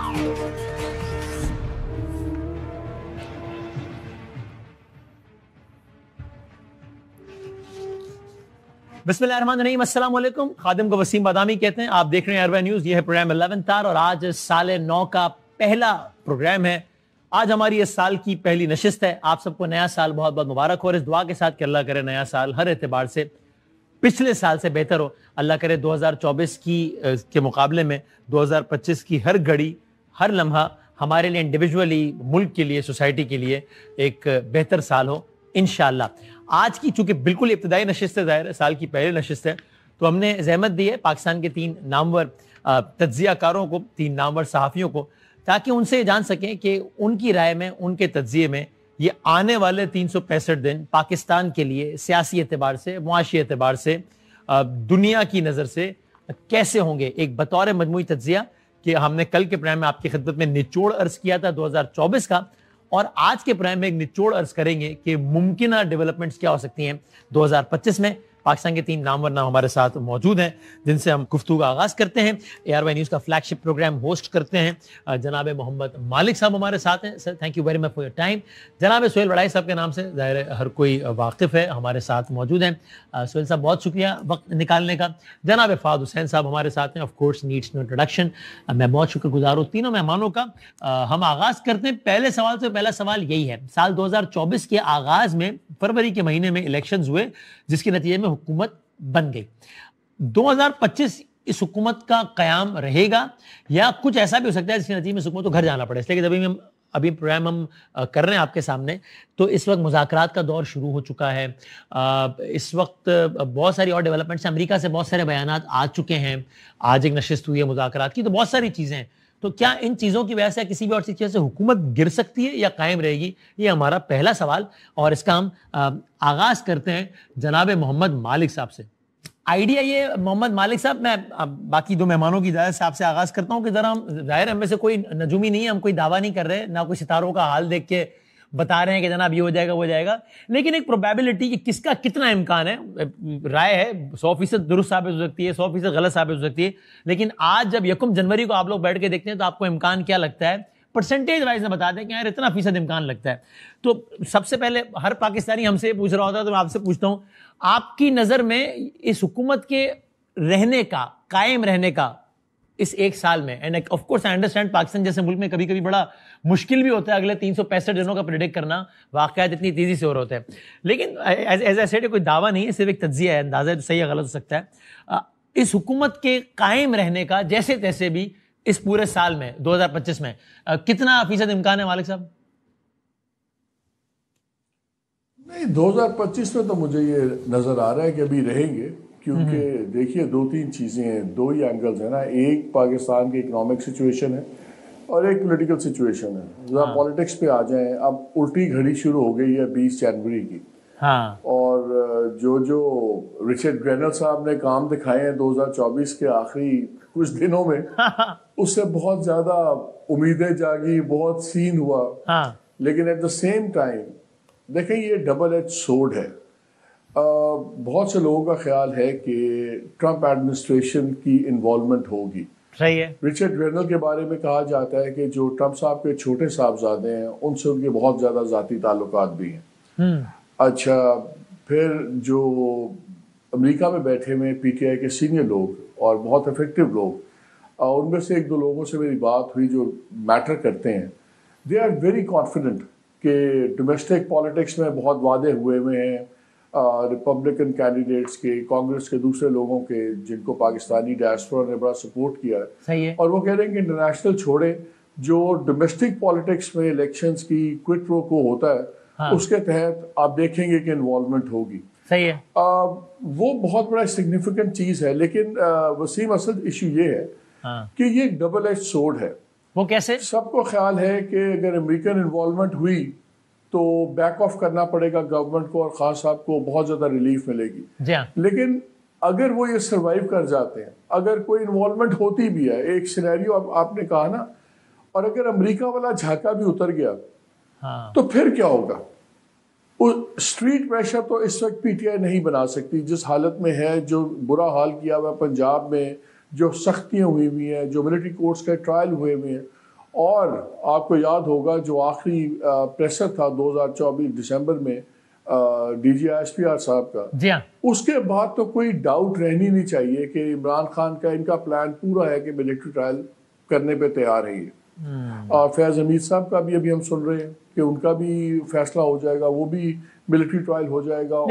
बिस्मिल्लाहिर्रहमानिर्रहीम, अस्सलाम वालेकुम। खादिम को वसीम बादामी कहते हैं। आप देख रहे हैं अरबा न्यूज। ये है प्रोग्राम 11th आवर और आज साल 9 का पहला प्रोग्राम है। आज हमारी इस साल की पहली नशिस्त है। आप सबको नया साल बहुत बहुत मुबारक हो और इस दुआ के साथ कि अल्लाह करे नया साल हर एतबार से पिछले साल से बेहतर हो। अल्लाह करे 2024 के मुकाबले में 2025 की हर घड़ी हर लम्हा हमारे लिए इंडिविजुअली, मुल्क के लिए, सोसाइटी के लिए एक बेहतर साल हो इंशाअल्लाह। आज की चूंकि बिल्कुल इब्तदाई नशिस्त है, ज़ाहिर है साल की पहली नशिस्त है, तो हमने जहमत दी है पाकिस्तान के 3 नामवर तज्जियाकारों को, 3 नामवर सहाफ़ियों को, ताकि उनसे जान सकें कि उनकी राय में, उनके तज्जिए में ये आने वाले 365 दिन पाकिस्तान के लिए सियासी एतबार से, मुआशी एतबार से, दुनिया की नज़र से कैसे होंगे। एक बतौर मजमूई तज्जिया कि हमने कल के प्रोग्राम में आपकी खिदमत में निचोड़ अर्ज किया था 2024 का, और आज के प्रोग्राम में एक निचोड़ अर्ज करेंगे कि मुमकिन डेवलपमेंट्स क्या हो सकती हैं 2025 में। पाकिस्तान के 3 नामवर नाम हमारे साथ मौजूद हैं जिनसे हम गुफ्तगू का आगाज करते हैं। ARY न्यूज़ का फ्लैगशिप प्रोग्राम होस्ट करते हैं जनाब मोहम्मद मालिक साहब हमारे साथ हैं। Sir, thank you very much for your time. जनाब सोहेल वड़ाई साहब के नाम से ज़ाहिर है हर कोई वाकिफ़ है, हमारे साथ मौजूद हैं। सोहेल साहब बहुत शुक्रिया वक्त निकालने का। जनाब फ़ाद हुसैन साहब हमारे साथ हैं, of course needs no introduction. मैं बहुत शुक्रगुजार हूँ तीनों मेहमानों का। हम आगाज़ करते हैं पहले सवाल से। पहला सवाल यही है, साल 2024 के आगाज़ में फरवरी के महीने में इलेक्शंस हुए जिसके नतीजे में हुकूमत बन गई। 2025 इस हुकूमत का कयाम रहेगा या कुछ ऐसा भी हो सकता है जिसके नतीजे में हुकूमत को घर जाना पड़े। इसलिए अभी प्रोग्राम हम कर रहे हैं आपके सामने, तो इस वक्त मुज़ाकरात का दौर शुरू हो चुका है। इस वक्त बहुत सारी और डेवलपमेंट्स, अमेरिका से बहुत सारे बयानात आ चुके हैं। आज एक नशिस्त हुई है मुज़ाकरात की, तो बहुत सारी चीज़ें हैं। तो क्या इन चीज़ों की वजह से किसी भी और चीज़ से हुकूमत गिर सकती है या कायम रहेगी? ये हमारा पहला सवाल, और इसका हम आगाज़ करते हैं जनाब मोहम्मद मालिक साहब से। आइडिया ये मोहम्मद मालिक साहब, मैं बाकी 2 मेहमानों की इजाज़त से आपसे आगाज़ करता हूँ कि ज़रा हम, ज़ाहिर हम में से कोई नजूमी नहीं है, हम कोई दावा नहीं कर रहे, ना कोई सितारों का हाल देख के बता रहे हैं कि जनाब ये हो जाएगा वो जाएगा, लेकिन एक प्रोबेबिलिटी कि किसका कितना इम्कान है, राय है 100% दुरुस्त साबित हो सकती है, 100% गलत साबित हो सकती है। लेकिन आज जब 1 जनवरी को आप लोग बैठ के देखते हैं तो आपको इम्कान क्या लगता है, परसेंटेज वाइज में बता दें कि यार इतना फीसद इम्कान लगता है। तो सबसे पहले हर पाकिस्तानी हमसे पूछ रहा होता है, तो मैं आपसे पूछता हूँ, आपकी नज़र में इस हुकूमत के रहने का, कायम रहने का इस 1 साल में, end of course I understand Pakistan जैसे मुल्क में कभी कभी बड़ा मुश्किल भी होता है अगले 365 दिनों का प्रेडिक्ट करना, वाकयात इतनी तेजी से हो रहे होते हैं, लेकिन एज आई सेड कोई दावा नहीं है, सिर्फ एक तज्जिया है, अंदाजा है, तो सही या गलत हो सकता है। इस हुकूमत के कायम रहने का जैसे तैसे भी इस पूरे साल में 2025 में कितना फीसद इम्कान है मालिक साहब? नहीं, 2025 में तो मुझे ये नज़र आ रहा है कि अभी रहेंगे, क्योंकि देखिए 2-3 चीज़ें हैं, 2 ही एंगल्स हैं ना। एक पाकिस्तान की इकोनॉमिक सिचुएशन है और एक पॉलिटिकल सिचुएशन है। जरा पॉलिटिक्स पे आ जाएं, अब उल्टी घड़ी शुरू हो गई है 20 जनवरी की। हाँ। और जो रिचर्ड ग्रेनल साहब ने काम दिखाए हैं 2024 के आखिरी कुछ दिनों में उससे बहुत ज़्यादा उम्मीदें जागी, बहुत सीन हुआ। हाँ। लेकिन एट द सेम टाइम देखें, ये डबल एज सोर्ड है। बहुत से लोगों का ख्याल है कि ट्रंप एडमिनिस्ट्रेशन की इन्वॉल्वमेंट होगी। सही है। रिचर्ड ग्रेनल के बारे में कहा जाता है कि जो ट्रंप साहब के छोटे साहबजादे हैं उनसे उनके बहुत ज़्यादा ज़ाती ताल्लुकात भी हैं। अच्छा, फिर जो अमेरिका में बैठे हुए PTI के सीनियर लोग और बहुत इफेक्टिव लोग, उनमें से 1-2 लोगों से मेरी बात हुई जो मैटर करते हैं। दे आर वेरी कॉन्फिडेंट कि डोमेस्टिक पॉलिटिक्स में बहुत वादे हुए हैं रिपब्लिकन कैंडिडेट्स के, कांग्रेस के दूसरे लोगों के, जिनको पाकिस्तानी डायस्पोरा ने बड़ा सपोर्ट किया है। सही है। और वो कह रहे हैं कि इंटरनेशनल छोड़े, जो डोमेस्टिक पॉलिटिक्स में इलेक्शंस की क्विट प्रो को होता है, हाँ, उसके तहत आप देखेंगे कि इन्वॉल्वमेंट होगी। सही है। वो बहुत बड़ा सिग्निफिकेंट चीज़ है। लेकिन वसीम, असल इशू ये है, हाँ, कि ये एक डबल एज सोर्ड है। वो कैसे? सबको ख्याल है कि अगर अमेरिकन इन्वॉल्वमेंट हुई तो बैक ऑफ करना पड़ेगा गवर्नमेंट को और खान साहब को बहुत ज़्यादा रिलीफ मिलेगी। लेकिन अगर वो ये सर्वाइव कर जाते हैं, अगर कोई इन्वॉल्वमेंट होती भी है, एक सिनेरियो आपने कहा ना, और अगर अमेरिका वाला झाका भी उतर गया, हाँ, तो फिर क्या होगा? स्ट्रीट प्रेशर तो इस वक्त PTI नहीं बना सकती जिस हालत में है। जो बुरा हाल किया हुआ पंजाब में, जो सख्तियाँ हुई हैं, जो मिलिट्री कोर्ट्स के ट्रायल हुए हैं, और आपको याद होगा जो आखिरी प्रेशर था 2024 दिसंबर में DGISPR साहब का, जी हाँ, उसके बाद तो कोई डाउट रहनी नहीं चाहिए कि इमरान खान का इनका प्लान पूरा है कि मिलिट्री ट्रायल करने पे तैयार है ये। और फैज हमीद साहब का भी अभी हम सुन रहे हैं कि उनका भी फैसला हो जाएगा, वो भी मिलिट्री ट्रायल हो जाएगा।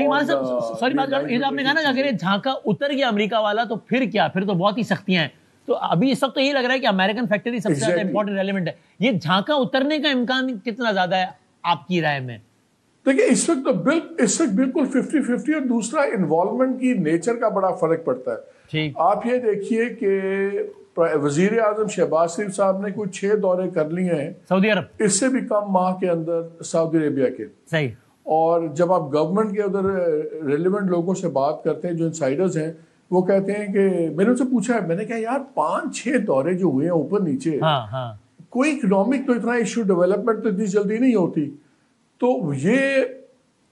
सॉरी बात कर, ये आपने कहा ना अगर ये झांका उतर गया अमेरिका वाला तो फिर क्या, फिर तो बहुत ही सख्तियां हैं। तो अभी इस वक्त तो यही लग रहा है कि अमेरिकन फैक्ट्री सबसे ज्यादा इंपॉर्टेंट एलिमेंट है। ये झांका उतरने का इम्कान कितना ज्यादा है आपकी राय में? देखिए इस वक्त बिल्कुल 50-50, और दूसरा इन्वॉल्वमेंट की नेचर का बड़ा फर्क पड़ता है। ठीक, आप ये देखिए कि वजीर आजम शहबाज शरीफ साहब ने कुछ 6 दौरे कर लिए हैं सऊदी अरब, इससे भी कम माह के अंदर सऊदी अरेबिया के। सही। और जब आप गवर्नमेंट के उधर रेलिवेंट लोगों से बात करते हैं, जो इनसाइडर्स हैं, वो कहते हैं कि मैंने उनसे पूछा है, मैंने कहा यार 5-6 दौरे जो हुए हैं ऊपर नीचे, कोई इकोनॉमिक तो इतना इशू, डेवलपमेंट तो इतनी जल्दी नहीं होती। तो ये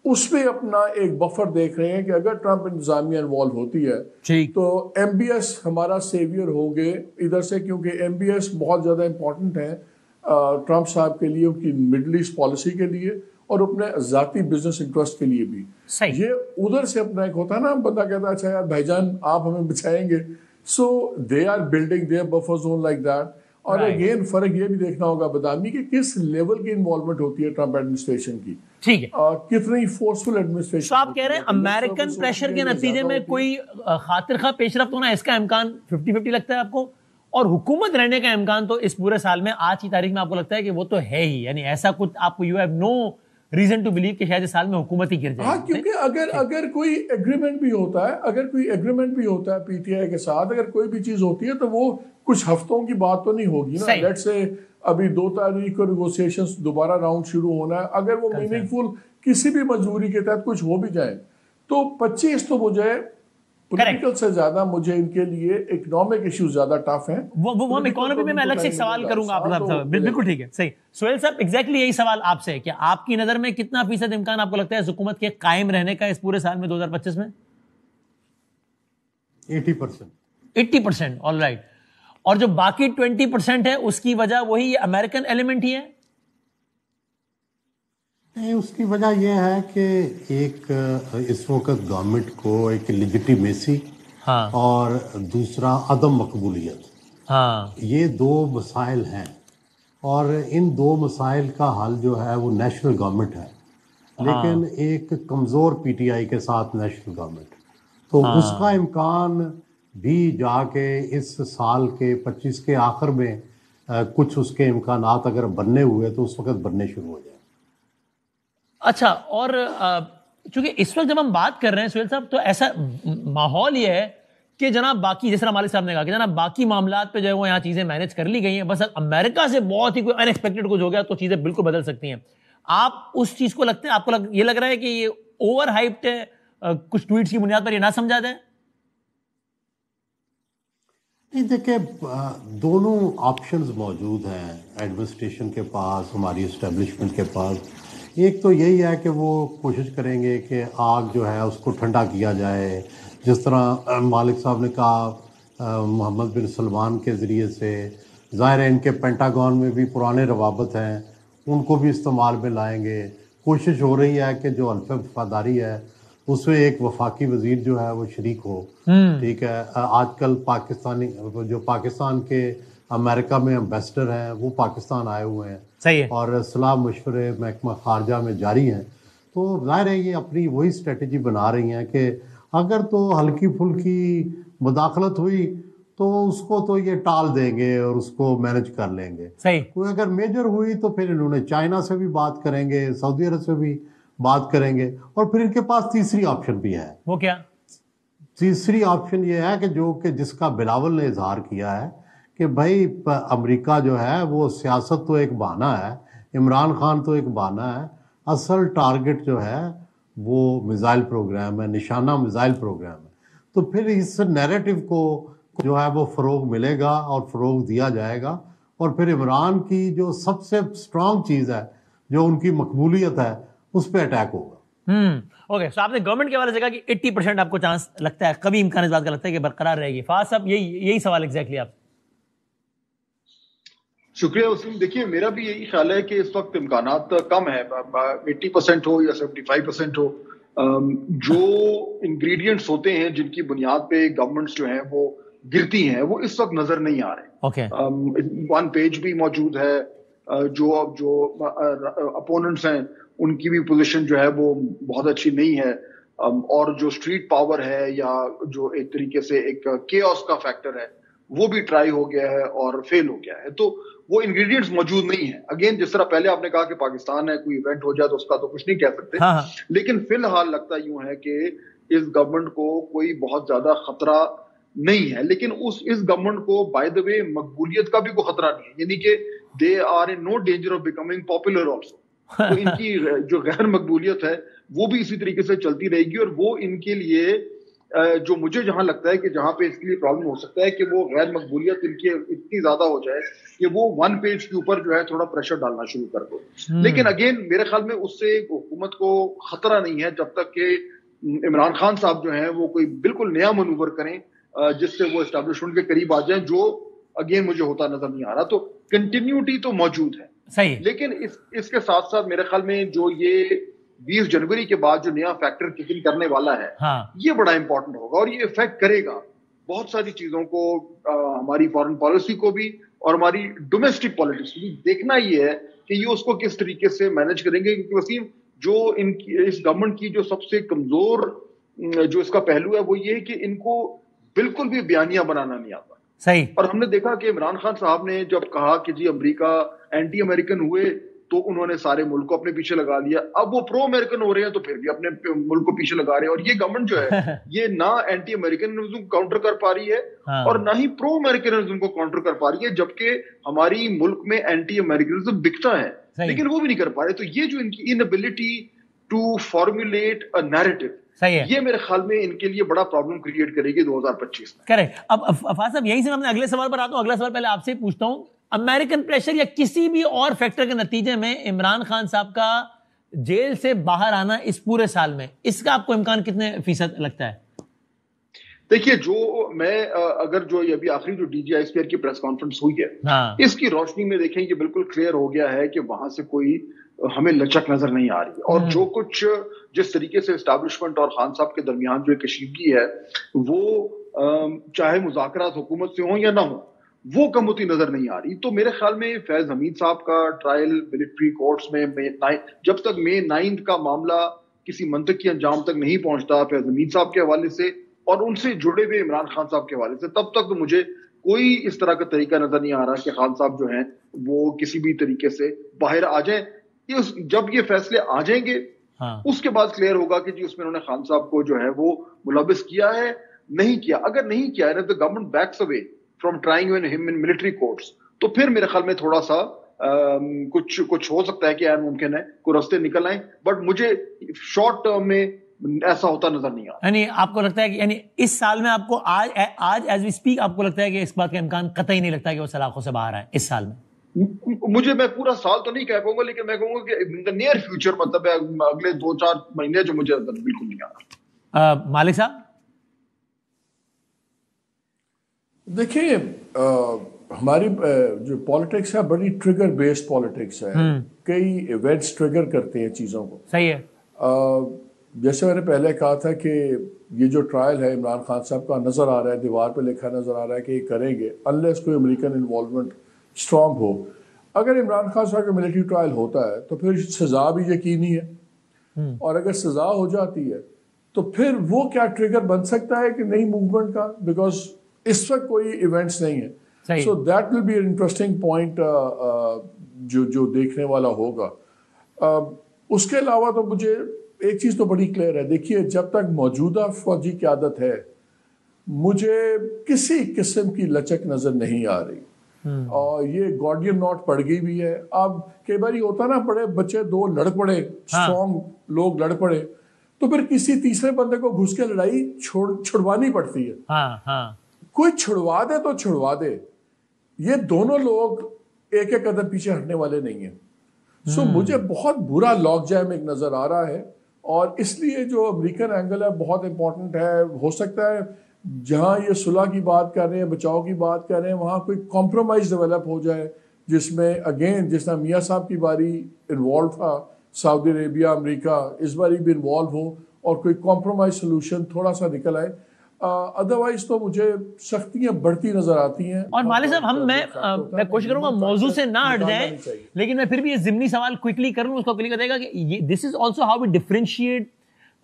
उसमें अपना एक बफर देख रहे हैं कि अगर ट्रंप इंतजामिया इन्वॉल्व होती है तो MBS हमारा सेवियर होंगे इधर से, क्योंकि MBS बहुत ज़्यादा इंपॉर्टेंट है ट्रंप साहब के लिए, उनकी मिडल ईस्ट पॉलिसी के लिए और अपने ज़ाती बिजनेस इंटरेस्ट के लिए भी। ये उधर से अपना एक होता है ना, बंदा कहता है अच्छा यार भाईजान आप हमें बचाएंगे, so they are building their buffer zone like that. और अगेन फर्क ये भी देखना होगा बदामी कि किस लेवल की इन्वॉल्वमेंट होती है ट्रंप एडमिनिस्ट्रेशन की, ठीक है, कितनी फोर्सफुल एडमिनिस्ट्रेशन। तो आप कह रहे हैं अमेरिकन प्रेशर के नतीजे में कोई खातिर खा पेशरफ्त होना, इसका इम्कान 50-50 लगता है आपको? और हुकूमत रहने का इम्कान तो इस पूरे साल में आज की तारीख में आपको लगता है कि वो तो है ही, यानी ऐसा कुछ आपको you have no reason to believe कि शायद इस साल में हुकूमत ही गिर जाए? हाँ, क्योंकि अगर कोई एग्रीमेंट भी होता है, PTI के साथ अगर कोई भी चीज होती है तो वो कुछ हफ्तों की बात तो नहीं होगी ना। लेट्स से अभी 2 तारीख को नेगोशिएशंस दोबारा राउंड शुरू होना है, अगर वो मीनिंगफुल किसी भी मजबूरी के तहत कुछ हो भी जाए तो 25 तो मुझे पॉलिटिकल से ज्यादा मुझे इनके लिए इकोनॉमिक इश्यूज ज्यादा टफ हैं। वो हम इकोनॉमी में मैं अलग से एक सवाल करूंगा आपसे, बिल्कुल ठीक है, सही। सोहेल साहब एग्जैक्टली यही सवाल आपसे है कि आपकी नजर में कितना फीसद इम्कान आपको लगता है इस हुकूमत के कायम रहने का इस पूरे साल में 2025 में? 80%, ऑल राइट। और जो बाकी 20% है उसकी वजह वही अमेरिकन एलिमेंट ही है? नहीं, उसकी वजह यह है कि एक इस वक्त गवर्नमेंट को एक लिजिटिमेसी, हाँ, और दूसरा अदम मकबूलियत, हाँ, ये 2 मसाइल हैं। और इन 2 मसाइल का हल जो है वो नेशनल गवर्नमेंट है, लेकिन एक कमज़ोर PTI के साथ नेशनल गवर्नमेंट, तो उसका इम्कान भी जाके इस साल के 25 के आखिर में कुछ उसके इम्कानात अगर बनने हुए तो उस वक्त बनने शुरू हो जाए। अच्छा, और चूंकि इस वक्त जब हम बात कर रहे हैं सुहेल साहब, तो ऐसा माहौल ये है कि जनाब बाकी, जैसे मालिक साहब ने कहा कि जनाब बाकी मामलात पे जो है वो यहाँ चीजें मैनेज कर ली गई हैं, बस अमेरिका से बहुत ही कोई अनएक्सपेक्टेड कुछ हो गया तो चीजें बिल्कुल बदल सकती हैं। आप उस चीज को लगते हैं, आपको ये लग रहा है कि ये ओवर हाइप्ड है, कुछ ट्वीट्स की बुनियाद पर ये ना समझा जाए? नहीं, देखिए दोनों ऑप्शंस मौजूद हैं एडमिनिस्ट्रेशन के पास, हमारी एस्टेब्लिशमेंट के पास। एक तो यही है कि वो कोशिश करेंगे कि आग जो है उसको ठंडा किया जाए, जिस तरह मालिक साहब ने कहा मोहम्मद बिन सलमान के ज़रिए से। ज़ाहिर है इनके पेंटागन में भी पुराने रवाबत हैं, उनको भी इस्तेमाल में लाएंगे। कोशिश हो रही है कि जो हल्फ वफादारी है उसमें एक वफाकी वजीर जो है वो शरीक हो। ठीक है, आजकल पाकिस्तानी जो पाकिस्तान के अमेरिका में एम्बेसडर हैं वो पाकिस्तान आए हुए हैं, सही है, और सलाह मशवरे महकमा खारजा में जारी हैं। तो जाहिर है ये अपनी वही स्ट्रेटजी बना रही हैं कि अगर तो हल्की फुल्की मुदाखलत हुई तो उसको तो ये टाल देंगे और उसको मैनेज कर लेंगे। सही। कोई अगर मेजर हुई तो फिर इन्होंने चाइना से भी बात करेंगे, सऊदी अरब से भी बात करेंगे, और फिर इनके पास तीसरी ऑप्शन भी है। वो क्या? तीसरी ऑप्शन ये है कि जिसका बिलावल ने इजहार किया है कि भाई अमेरिका जो है वो सियासत तो एक बहाना है, इमरान खान तो एक बहाना है, असल टारगेट जो है वो मिसाइल प्रोग्राम है, निशाना मिसाइल प्रोग्राम है। तो फिर इस नैरेटिव को जो है वो फ़रोग मिलेगा और फ़रोग दिया जाएगा, और फिर इमरान की जो सबसे स्ट्रांग चीज़ है, जो उनकी मकबूलियत है, उस पर अटैक होगा। ओके, सो आपने गवर्नमेंट के वाले से कहा कि 80% आपको चांस लगता है, कभी इम्कान इस बात का लगता है कि बरकरार रहेगी। फाज साहब यही सवाल एग्जैक्टली आप। शुक्रिया वसीम। देखिए, मेरा भी यही ख्याल है कि इस वक्त इम्कानात कम है, 80% हो या 75% हो। जो इंग्रेडिएंट्स होते हैं जिनकी बुनियाद पे गवर्नमेंट्स जो हैं वो गिरती हैं, वो इस वक्त नजर नहीं आ रहे। वन पेज भी मौजूद है, जो अपोनेंट्स हैं उनकी भी पोजीशन जो है वो बहुत अच्छी नहीं है, और जो स्ट्रीट पावर है या जो एक तरीके से एक केओस का फैक्टर है वो भी ट्राई हो गया है और फेल हो गया है। तो वो इंग्रेडिएंट्स मौजूद नहीं है। अगेन, जिस तरह पहले आपने कहा कि पाकिस्तान है, कोई इवेंट हो जाए तो उसका तो कुछ नहीं कह सकते। हाँ। लेकिन फिलहाल लगता यूं है कि इस गवर्नमेंट को कोई बहुत ज्यादा खतरा नहीं है। लेकिन इस गवर्नमेंट को बाय द वे मकबूलियत का भी कोई खतरा नहीं है, यानी कि they are in no danger of becoming popular also. तो इनकी जो गैर मकबूलियत है वो भी इसी तरीके से चलती रहेगी, और वो इनके लिए जो मुझे जहां लगता है कि जहां पे इसके लिए प्रॉब्लम हो सकता है कि वो गैर मकबूलियत इनकी इतनी ज्यादा हो जाए कि वो वन पेज के ऊपर जो है थोड़ा प्रेशर डालना शुरू कर दो। लेकिन अगेन मेरे ख्याल में उससे हुकूमत को खतरा नहीं है जब तक कि इमरान खान साहब जो हैं वो कोई बिल्कुल नया मनूवर करें जिससे वो एस्टेब्लिशमेंट के करीब आ जाएं, जो अगेन मुझे होता नजर नहीं आ रहा। तो कंटिन्यूटी तो मौजूद है सही, लेकिन इसके साथ साथ मेरे ख्याल में जो ये 20 जनवरी के बाद जो नया फैक्टर किक इन करने वाला है, हाँ। ये बड़ा इंपॉर्टेंट होगा और ये इफेक्ट करेगा बहुत सारी चीजों को, हमारी फॉरेन पॉलिसी को भी और हमारी डोमेस्टिक पॉलिटिक्स को भी। देखना ये है कि ये उसको किस तरीके से मैनेज करेंगे, क्योंकि वसीम जो इस गवर्नमेंट की जो सबसे कमजोर जो इसका पहलू है वो ये है कि इनको बिल्कुल भी बयानियां बनाना नहीं आता। सही। और हमने देखा कि इमरान खान साहब ने जब कहा कि जी अमेरिका एंटी अमेरिकन हुए तो उन्होंने सारे मुल्क को अपने पीछे लगा लिया। अब वो प्रो अमेरिकन हो रहे हैं तो फिर भी अपने मुल्क को पीछे लगा रहे हैं। और ये गवर्नमेंट जो है ये ना एंटी अमेरिकनिज्म को काउंटर कर पा रही है, हाँ। और ना ही प्रो अमेरिकनिज्म को काउंटर कर पा रही है, जबकि हमारी मुल्क में एंटी अमेरिकनिज्म दिखता है लेकिन वो भी नहीं कर पा रहे। तो ये जो इनकी inability to formulate a narrative, ये मेरे ख्याल में इनके लिए बड़ा प्रॉब्लम क्रिएट करेगी 2025 में। करेक्ट। अब अफाज साहब यहीं से मैं अपने अगले सवाल पर आता हूं। अगला सवाल पहले आपसे ही पूछता हूं, अमेरिकन प्रेशर या किसी भी और फैक्टर के नतीजे में इमरान खान साहब का जेल से बाहर आना इस पूरे साल में, इसका आपको इम्कान कितने फीसद लगता है? देखिए, जो मैं अगर जो ये अभी आखिरी जो DGISPR की प्रेस कॉन्फ्रेंस हुई है, हाँ। इसकी रोशनी में देखें, ये बिल्कुल क्लियर हो गया है कि वहां से कोई हमें लचक नजर नहीं आ रही। और जो कुछ जिस तरीके से एस्टैब्लिशमेंट और खान साहब के दरमियान जो कशीदगी है वो चाहे मुज़ाकरात हुकूमत से हो या ना हो, वो कम होती नजर नहीं आ रही। तो मेरे ख्याल में फैज हमीद साहब का ट्रायल मिलिट्री कोर्ट्स में जब तक May 9 का मामला किसी मंतकी अंजाम तक नहीं पहुंचता फैज हमीद साहब के हवाले से और उनसे जुड़े हुए इमरान खान साहब के हवाले से, तब तक तो मुझे कोई इस तरह का तरीका नजर नहीं आ रहा कि खान साहब जो हैं वो किसी भी तरीके से बाहर आ जाएं। जब ये फैसले आ जाएंगे, हाँ। उसके बाद क्लियर होगा कि जी उसमें उन्होंने खान साहब को जो है वो मुलविस किया है, नहीं किया। अगर नहीं किया है, तो government backs away from trying him in military courts, तो फिर मेरे ख्याल में थोड़ा सा कुछ हो सकता है कि यार मुमकिन है कोई रास्ते निकल आए, बट मुझे शॉर्ट टर्म में ऐसा होता नजर नहीं आ रहा। यानी आपको लगता है कि यानी इस साल में आपको आज एज वी स्पीक आपको लगता है कि इस बात का इम्कान कतई नहीं लगता कि वो सलाखों से बाहर आए इस साल में? मैं पूरा साल तो नहीं कह पाऊंगा, लेकिन मैं कहूंगा कि इन द नियर फ्यूचर, मतलब अगले 2-4 महीने जो मुझे बिल्कुल नहीं आ रहा। मालिक साहब देखिए, हमारी जो पॉलिटिक्स है बड़ी ट्रिगर बेस्ड पॉलिटिक्स है। कई इवेंट्स ट्रिगर करते हैं चीज़ों को। सही है। जैसे मैंने पहले कहा था कि ये जो ट्रायल है इमरान खान साहब का, नज़र आ रहा है, दीवार पे लिखा नज़र आ रहा है कि ये करेंगे अनलेस कोई अमेरिकन इन्वॉल्वमेंट स्ट्रांग हो। अगर इमरान खान साहब का मिलिट्री ट्रायल होता है तो फिर सज़ा भी यकीनी है, और अगर सज़ा हो जाती है तो फिर वो क्या ट्रिगर बन सकता है कि नई मूवमेंट का, बिकॉज इस वक्त कोई इवेंट्स नहीं है। So that will be an interesting point जो देखने वाला होगा। उसके अलावा तो मुझे एक चीज़ तो बड़ी क्लियर है। देखिए, जब तक मौजूदा फौजी क़यादत है मुझे किसी किस्म की लचक नज़र नहीं आ रही, और ये गॉर्डियन नॉट पड़ गई भी है। अब कई बार होता ना, बड़े बच्चे दो लड़ पड़े, स्ट्रॉन्ग लोग लड़ पड़े, तो फिर किसी तीसरे बंदे को घुस के लड़ाई छुड़वानी पड़ती है। कोई छुड़वा दे तो छुड़वा दे, ये दोनों लोग एक एक कदम पीछे हटने वाले नहीं है। सो मुझे बहुत बुरा लॉक जैम एक नजर आ रहा है, और इसलिए जो अमेरिकन एंगल है बहुत इंपॉर्टेंट है। हो सकता है जहां ये सुलह की बात कर रहे हैं, बचाव की बात कर रहे हैं, वहां कोई कॉम्प्रोमाइज डेवलप हो जाए, जिसमें अगेन जिस तरह मियाँ साहब की बारी इन्वॉल्व था, सऊदी अरेबिया, अमेरिका इस बारी भी इन्वॉल्व हो और कोई कॉम्प्रोमाइज सोल्यूशन थोड़ा सा निकल आए। अदरवाइज तो मुझे सख्तियां बढ़ती नजर आती हैं। और मालिक साहब मैं कोशिश करूंगा मौजू से ना हट जाए, लेकिन मैं फिर भी ये ज़िमनी सवाल क्विकली करूं, उसको क्लिक करेगा कि this is also how we differentiate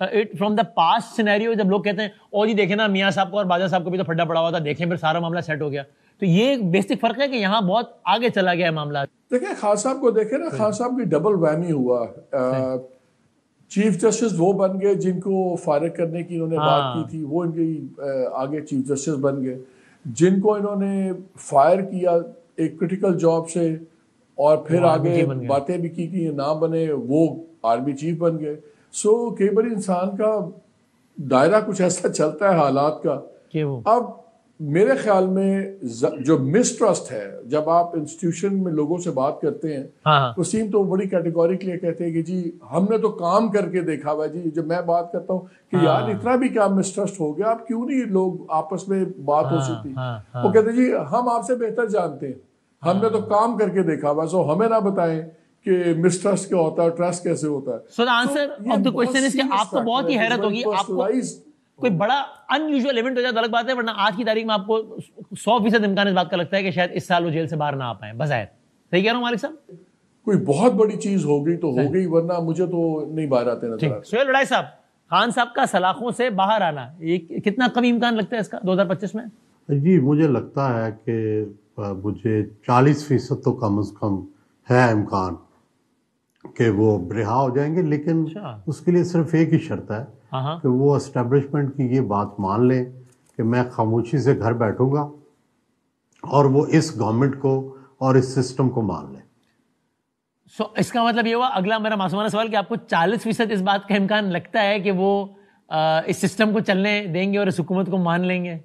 it from the past scenario. जब लोग कहते हैं ओ जी देखें ना मियाँ साहब को और बाजा साहब को भी तो फड्डा पड़ा हुआ था, देखें फिर सारा मामला सेट हो गया, तो ये एक बेसिक फर्क है कि यहाँ बहुत आगे चला गया है मामला। देखें खान साहब को देखें ना, खान साहब की डबल वैमी हुआ। चीफ जस्टिस वो बन गए जिनको फारिग करने की इन्होंने बात की थी, वो इनकी आगे चीफ जस्टिस बन गए। जिनको इन्होंने फायर किया एक क्रिटिकल जॉब से और फिर आगे बातें भी की कि ना बने, वो आर्मी चीफ बन गए। सो कई बार इंसान का दायरा कुछ ऐसा चलता है हालात का कि वो अब मेरे ख्याल में जो मिसट्रस्ट है, जब आप इंस्टीट्यूशन में लोगों से बात करते हैं वसीम तो बड़ी कैटेगोरिकली कहते हैं कि जी हमने तो काम करके देखा हुआ जी। जब मैं बात करता हूँ कि यार इतना भी क्या मिसट्रस्ट हो गया, आप क्यों नहीं लोग आपस में बात हो सकती, वो कहते जी हम आपसे बेहतर जानते हैं, हमने तो काम करके देखा हुआ, सो हमें ना बताएं कि मिसट्रस्ट क्या होता है, ट्रस्ट कैसे होता है। So the answer of the question is कि आपको बहुत ही हैरत होगी, आपको कोई बड़ा अनयूजुअल इवेंट हो जाए तो अलग बात है, वरना आज की तारीख में आपको 100% इम्कान इस बात का लगता है कि शायद इस साल वो जेल से बाहर ना आ पाए बज़ाहिर। सही कह रहा हूँ मालिक साहब? कोई बहुत बड़ी चीज हो गई तो हो गई, वरना मुझे तो नहीं बाहर आते नजर आते। सुहेल वड़ाई साहब, खान साहब का सलाखों से बाहर आना ये कितना कम इम्कान लगता है इसका 2025 में? जी मुझे लगता है कि मुझे 40% तो कम से कम है इम्कान कि वो रिहा हो जाएंगे, लेकिन उसके लिए सिर्फ एक ही शर्त है कि वो एस्टेब्लिशमेंट की ये बात मान लें कि मैं खामोशी से घर बैठूंगा और वो इस गवर्नमेंट को और इस सिस्टम को मान लें। सो इसका मतलब ये हुआ, अगला मेरा मासूमाना सवाल कि आपको 40% इस बात का इम्कान लगता है कि वो इस सिस्टम को चलने देंगे और इस हुकूमत को मान लेंगे?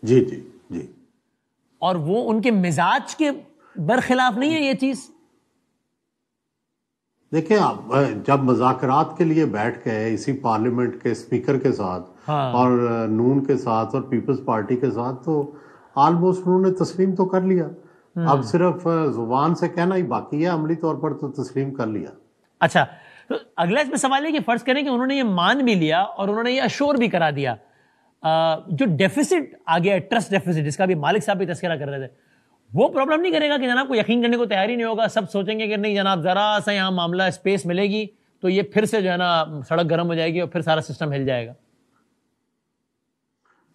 जी जी जी। और वो उनके मिजाज के बरखिलाफ नहीं है ये चीज? देखिए आप जब मुज़ाकरात के लिए बैठ गए इसी पार्लियामेंट के स्पीकर के साथ और नून के साथ और पीपल्स पार्टी के साथ, तो ऑलमोस्ट उन्होंने तस्लीम तो कर लिया। अब सिर्फ जुबान से कहना ही बाकी है, अमली तौर पर तो तस्लीम कर लिया। अच्छा, तो अगला इसमें सवाल है कि फर्ज करें कि उन्होंने ये मान भी लिया और उन्होंने ये अश्योर भी करा दिया, जो डेफिसिट आ गया, ट्रस्ट डेफिसिट, जिसका भी मालिक साहब भी तस्करा कर रहे थे, वो प्रॉब्लम नहीं करेगा कि जनाब को यकीन करने को तैयार ही नहीं होगा? सब सोचेंगे कि नहीं जनाब जरा सा यहाँ मामला स्पेस मिलेगी तो ये फिर से जो है ना सड़क गर्म हो जाएगी और फिर सारा सिस्टम हिल जाएगा।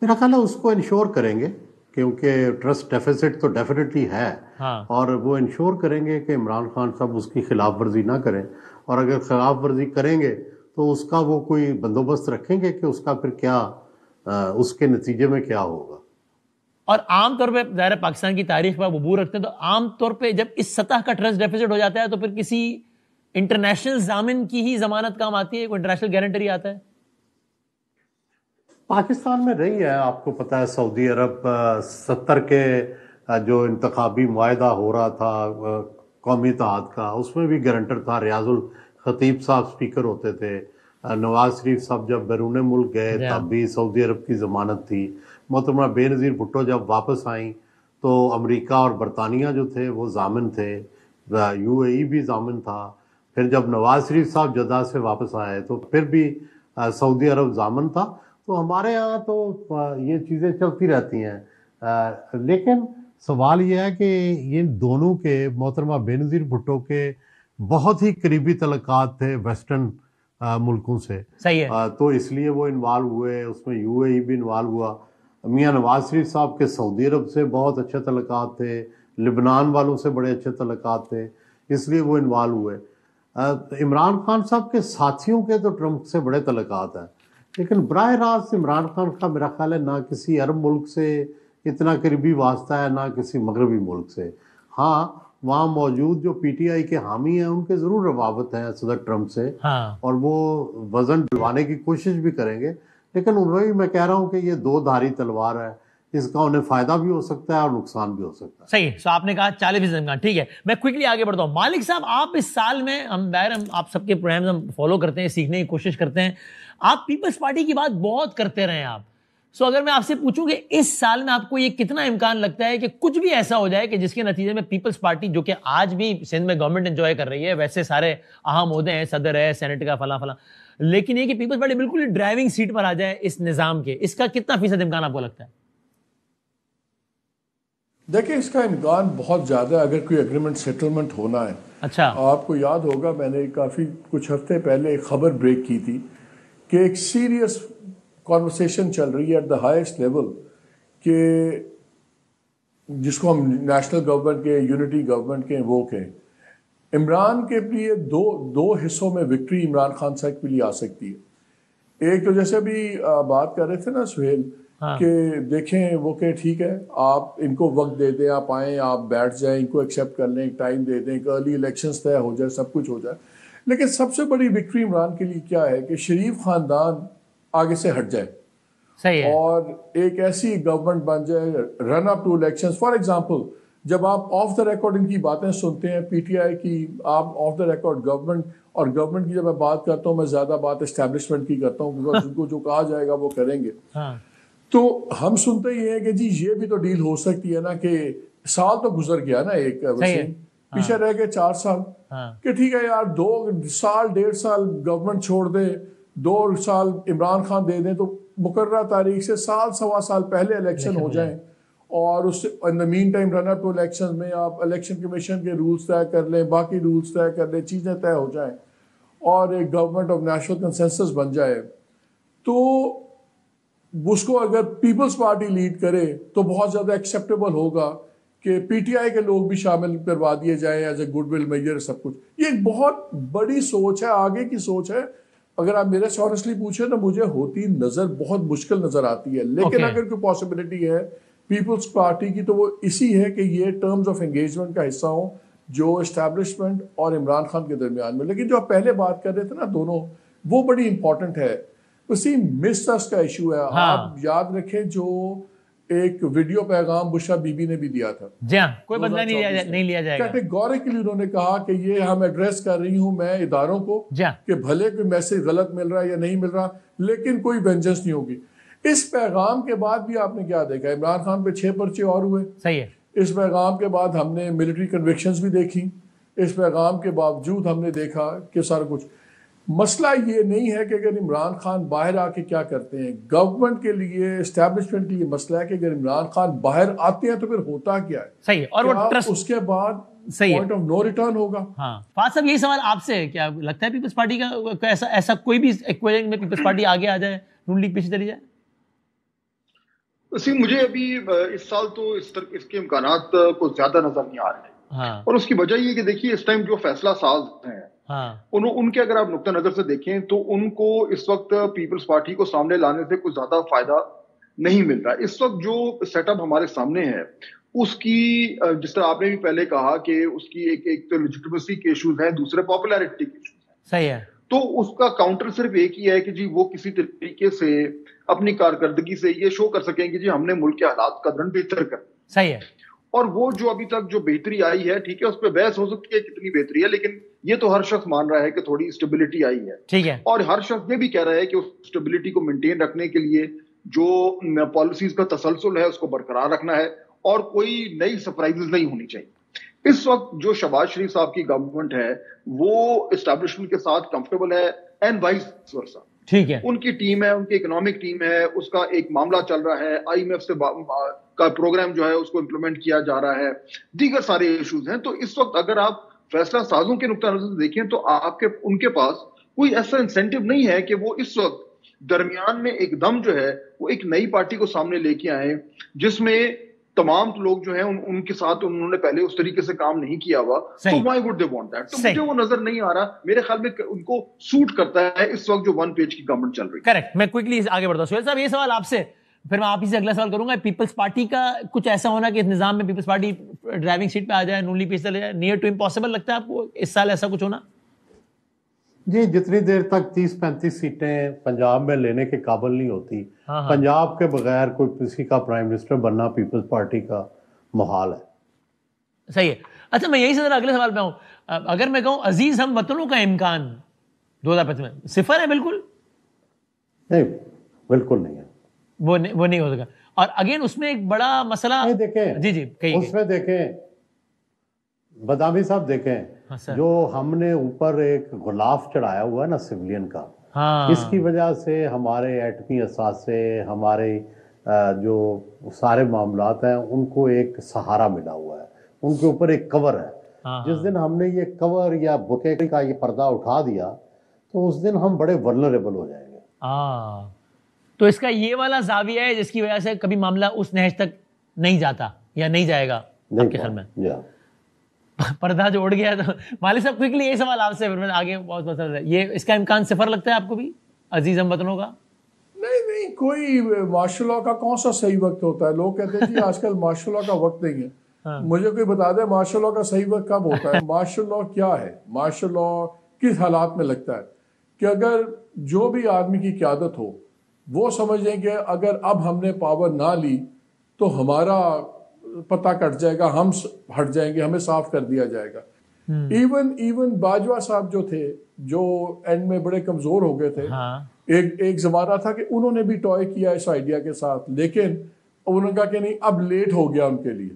मेरा ख्याल है उसको इंश्योर करेंगे, क्योंकि ट्रस्ट डेफिसिट तो डेफिनेटली है। और वो इंश्योर करेंगे कि इमरान खान साहब उसकी खिलाफ वर्जी ना करें, और अगर खिलाफ वर्जी करेंगे तो उसका वो कोई बंदोबस्त रखेंगे कि उसका फिर क्या उसके नतीजे में क्या होगा। और आमतौर पे ज़ाहिर पाकिस्तान की तारीख पर अबूर रखते हैं, तो आमतौर पे जब इस सतह का ट्रस्ट डेफिसिट हो जाता है तो फिर किसी इंटरनेशनल जामिन की ही जमानत काम आती है, कोई इंटरनेशनल गारंटी आता है? पाकिस्तान में रही है, आपको पता है सऊदी अरब 70 के जो इंतखाबी मुआहदा हो रहा था कौमी इत्तेहाद का, उसमें भी गारंटर था रियाजुल खतीब साहब, स्पीकर होते थे। नवाज शरीफ साहब जब बैरून मुल्क गए तब भी सऊदी अरब की ज़मानत थी। मोहतरमा बेनज़ीर भुट्टो जब वापस आई तो अमेरिका और बरतानिया जो थे वो जामिन थे, UAE भी जामिन था। फिर जब नवाज शरीफ साहब जद्दा से वापस आए तो फिर भी सऊदी अरब जामिन था। तो हमारे यहाँ तो ये चीज़ें चलती रहती हैं। लेकिन सवाल ये है कि ये दोनों के, मोहतरमा बेनज़ीर भुट्टो के बहुत ही करीबी तल्लुकात थे वेस्टर्न मुल्कों से। सही है। तो इसलिए वो इन्वॉल्व हुए, उसमें UAE भी इन्वॉल्व हुआ। मियाँ नवाज शरीफ साहब के सऊदी अरब से बहुत अच्छे तल्लुकात थे, लिबनान वालों से बड़े अच्छे तल्लुकात थे, इसलिए वो इन्वॉल्व हुए। इमरान खान साहब के साथियों के तो ट्रंप से बड़े तल्लुकात हैं, लेकिन बराह रास्त इमरान खान का मेरा ख्याल है ना किसी अरब मुल्क से इतना करीबी वास्ता है, ना किसी मगरबी मुल्क से। हाँ, वहाँ मौजूद जो PTI के हामी हैं उनके ज़रूर रवाबत हैं सदर ट्रंप से, और वो वज़न डलवाने की कोशिश भी करेंगे, लेकिन उनमें मैं कह रहा हूँ कि ये दो धारी तलवार है, इसका उन्हें फायदा भी हो सकता है और नुकसान भी हो सकता है। सही। तो आपने कहा 40%, ठीक है। मैं क्विकली आगे बढ़ता हूँ। मालिक साहब, आप इस साल में, हम आप सबके प्रोग्राम हम फॉलो करते हैं, सीखने की कोशिश करते हैं, आप पीपल्स पार्टी की बात बहुत करते रहे आप, सो अगर मैं आपसे पूछूं कि इस साल में आपको ये कितना इम्कान लगता है कि कुछ भी ऐसा हो जाए कि जिसके नतीजे में पीपल्स पार्टी, जो कि आज भी सिंध में गवर्नमेंट एंजॉय कर रही है, वैसे सारे अहम ओहदे हैं, सदर है, सेनेट का, फला फला, लेकिन ये कि पीपल्स पार्टी बिल्कुल ड्राइविंग सीट पर आ जाए इस निजाम के, इसका कितना फीसद इम्कान आपको लगता है? देखिए, इसका इम्कान बहुत ज़्यादा है अगर कोई एग्रीमेंट सेटलमेंट होना है। अच्छा, आपको याद होगा मैंने काफ़ी कुछ हफ्ते पहले एक खबर ब्रेक की थी कि एक सीरियस कॉन्वर्सेशन चल रही है एट द हाईएस्ट लेवल कि जिसको हम नेशनल गवर्नमेंट के, यूनिटी गवर्नमेंट के वो कहें, इमरान के लिए दो हिस्सों में विक्ट्री इमरान खान साहब के लिए आ सकती है। एक तो जैसे अभी बात कर रहे थे ना सुहेल, हाँ। कि देखें वो कि ठीक है, आप इनको वक्त दे दें, आप आएँ, आप बैठ जाएं, इनको एक्सेप्ट कर लें, टाइम दे दें, अर्ली इलेक्शंस तय हो जाए, सब कुछ हो जाए। लेकिन सबसे बड़ी विक्ट्री इमरान के लिए क्या है कि शरीफ खानदान आगे से हट जाए। सही है। और एक ऐसी गवर्नमेंट बन जाए, run up to elections. For example, जब आप ऑफ द रिकॉर्ड इनकी बातें सुनते हैं पीटीआई की, आप ऑफ द रिकॉर्ड गवर्नमेंट, और गवर्नमेंट की जब मैं बात करता हूँ, मैं ज्यादा बात एस्टैब्लिशमेंट की करता हूँ, बिकॉज उनको जो कहा जाएगा वो करेंगे। हाँ। तो हम सुनते ही हैं कि जी ये भी तो डील हो सकती है ना, कि साल तो गुजर गया ना, एक वसीम, पीछे रह गए 4 साल, कि ठीक है यार 2 साल 1.5 साल गवर्नमेंट छोड़ दे, 2 साल इमरान खान दे दें, तो मुकर्रर तारीख से साल सवा साल पहले इलेक्शन हो जाएं, और उससे in the meantime run up to election में आप इलेक्शन कमीशन के रूल्स तय कर लें, बाकी रूल्स तय कर लें, चीज़ें तय हो जाएं, और एक गवर्नमेंट ऑफ नेशनल कंसेंसस बन जाए। तो उसको अगर पीपल्स पार्टी लीड करे तो बहुत ज़्यादा एक्सेप्टेबल होगा कि पीटीआई के लोग भी शामिल करवा दिए जाएं एज ए गुडविल मेजर, सब कुछ। ये एक बहुत बड़ी सोच है, आगे की सोच है। अगर आप मेरे से ऑनेस्टली पूछे तो मुझे होती नज़र बहुत मुश्किल नज़र आती है, लेकिन अगर कोई पॉसिबिलिटी है पीपल्स पार्टी की, तो वो इसी है कि ये टर्म्स ऑफ एंगेजमेंट का हिस्सा हो जो एस्टैब्लिशमेंट और इमरान खान के दरमियान में। लेकिन जो आप पहले बात कर रहे थे ना दोनों, वो बड़ी इंपॉर्टेंट है। उसी मिसट्रस्ट का इशू है। हाँ। आप याद रखें जो एक वीडियो पैगाम बुशरा बीबी ने भी दिया था, जी हाँ, कोई बदला नहीं लिया जाएगा। कैटेगोरिकली उन्होंने कहा कि ये हम एड्रेस कर रही हूं मैं इदारों को कि भले कोई मैसेज गलत मिल रहा है या नहीं मिल रहा, लेकिन कोई वेंजेंस नहीं होगी। इस पैगाम के बाद भी आपने क्या देखा, इमरान खान पे 6 पर्चे और हुए। सही है। इस पैगाम के बाद हमने मिलिट्री कन्विक्शंस भी देखी। इस पैगाम के बावजूद हमने देखा कि सारा कुछ। मसला ये नहीं है कि अगर इमरान खान बाहर आके क्या करते हैं, गवर्नमेंट के लिए, एस्टैब्लिशमेंट के लिए मसला है कि अगर इमरान खान बाहर आते हैं तो फिर होता क्या है। सही है। और वो ट्रस्ट उसके बाद पॉइंट ऑफ नो रिटर्न होगा। हाँ, फाज साहब यही सवाल आपसे, क्या लगता है पीपल्स पार्टी का ऐसा कोई भी इक्वेशन में पीपल्स पार्टी आगे आ जाए, नून लीग पीछे चली जाए? मुझे अभी इस साल तो इसके इम्कानात को ज्यादा नजर नहीं आ रहे। हाँ। और उसकी वजह ये कि देखिए इस टाइम जो फैसला साज हैं, हाँ। उनके अगर आप नुक्ता नजर से देखें तो उनको इस वक्त पीपल्स पार्टी को सामने लाने से कुछ ज्यादा फायदा नहीं मिल रहा। इस वक्त जो सेटअप हमारे सामने है उसकी, जिस तरह आपने भी पहले कहा कि उसकी एक तो लेजिटिमेसी के इश्यूज हैं, दूसरे पॉपुलैरिटी के इश्यूज हैं। सही है। तो उसका काउंटर सिर्फ एक ही है कि जी वो किसी तरीके से अपनी कारकर्दगी से ये शो कर सकें कि जी हमने मुल्क के हालात का दरन बेहतर कर। सही है। और वो जो अभी तक जो बेहतरी आई है, ठीक है, उस पर बहस हो सकती है कितनी बेहतरी है, लेकिन ये तो हर शख्स मान रहा है कि थोड़ी स्टेबिलिटी आई है। ठीक है। और हर शख्स ये भी कह रहा है कि उस स्टेबिलिटी को मेंटेन रखने के लिए जो पॉलिसीज का तसलसल है उसको बरकरार रखना है और कोई नई सरप्राइजेस नहीं होनी चाहिए। इस वक्त जो शहबाज शरीफ साहब की गवर्नमेंट है वो एस्टैब्लिशमेंट के साथ कंफर्टेबल है एंड वाइस वर्सा। ठीक है। उनकी टीम है, उनकी इकोनॉमिक टीम है, उसका एक मामला चल रहा है, IMF से का प्रोग्राम जो है उसको इम्प्लीमेंट किया जा रहा है, दीगर सारे इश्यूज हैं। तो इस वक्त अगर आप फैसला साजों के नुक्ता नजर से देखें तो उनके पास कोई ऐसा इंसेंटिव नहीं है कि वो इस वक्त दरमियान में एकदम जो है वो एक नई पार्टी को सामने लेके आए जिसमें तमाम लोग जो हैं उनके साथ उन्होंने पहले उस तरीके से काम नहीं किया हुआ। तो why would they want that? तो मुझे वो नजर नहीं आ रहा। मेरे ख्याल में उनको सूट करता है इस वक्त जो 1 पेज की गवर्नमेंट चल रही है। करेक्ट। मैं क्विकली आगे बढ़ता हूं। सुहेल साहब ये सवाल आपसे, फिर मैं आप ही से अगला सवाल करूंगा। पीपल्स पार्टी का कुछ ऐसा होना कि इस निजाम में पीपल्स पार्टी ड्राइविंग सीट पे आ जाए, नून लीग पे चले जाए, नियर टू इम्पॉसिबल लगता है आपको इस साल ऐसा कुछ होना? जी, जितनी देर तक 30-35 सीटें पंजाब में लेने के काबिल नहीं होती, पंजाब के बगैर कोई किसी का प्राइम मिनिस्टर बनना पीपल्स पार्टी का मुहाल है। सही है। अच्छा, मैं यही से जरा अगले सवाल पे हूं। अगर मैं कहूं अजीज हम वतनों का इम्कान 2025 में 0 है? बिल्कुल नहीं, बिल्कुल नहीं है। वो नहीं हो सका। और अगेन उसमें एक बड़ा मसला देखें, जी कहिए। उसमें देखें बदामी साहब, देखें हाँ, जो हमने ऊपर एक गुलाफ चढ़ाया हुआ है ना सिविलियन का, हाँ, इसकी वजह से हमारे एटमी असासे, हमारे जो सारे मामलात हैं उनको एक सहारा मिला हुआ है, उनके ऊपर एक कवर है। हाँ, जिस दिन हमने ये कवर या बुके का ये पर्दा उठा दिया तो उस दिन हम बड़े वल्नरेबल हो जाएंगे। तो इसका ये वाला जाविया है जिसकी वजह से कभी मामला उस नहज तक नहीं जाता या नहीं जाएगा आपके ख्याल में? पर्दा जो उड़ गया। तो मालिक साहब क्विकली ये सवाल आपसे, फिर मैं आगे बहुत पसंद है, ये इसका इम्कान सिफर लगता है आपको भी अजीज हमवतनों का? नहीं, कोई मार्शल का कौन सा सही वक्त होता है? लोग कहते हैं जी आजकल मार्शल का वक्त नहीं है। हाँ। मुझे कोई बता दे मार्शल का सही वक्त कब होता है? मार्शल लॉ क्या है? मार्शल लॉ किस हालात में लगता है कि अगर जो भी आदमी की क़यादत हो वो समझ लें कि अगर अब हमने पावर ना ली तो हमारा पता कट जाएगा, हम हट जाएंगे, हमें साफ कर दिया जाएगा। इवन बाजवा साहब जो थे, जो एंड में बड़े कमजोर हो गए थे। हाँ। एक जमाना था कि उन्होंने भी टॉय किया इस आइडिया के साथ, लेकिन उन्होंने कहा कि नहीं अब लेट हो गया उनके लिए,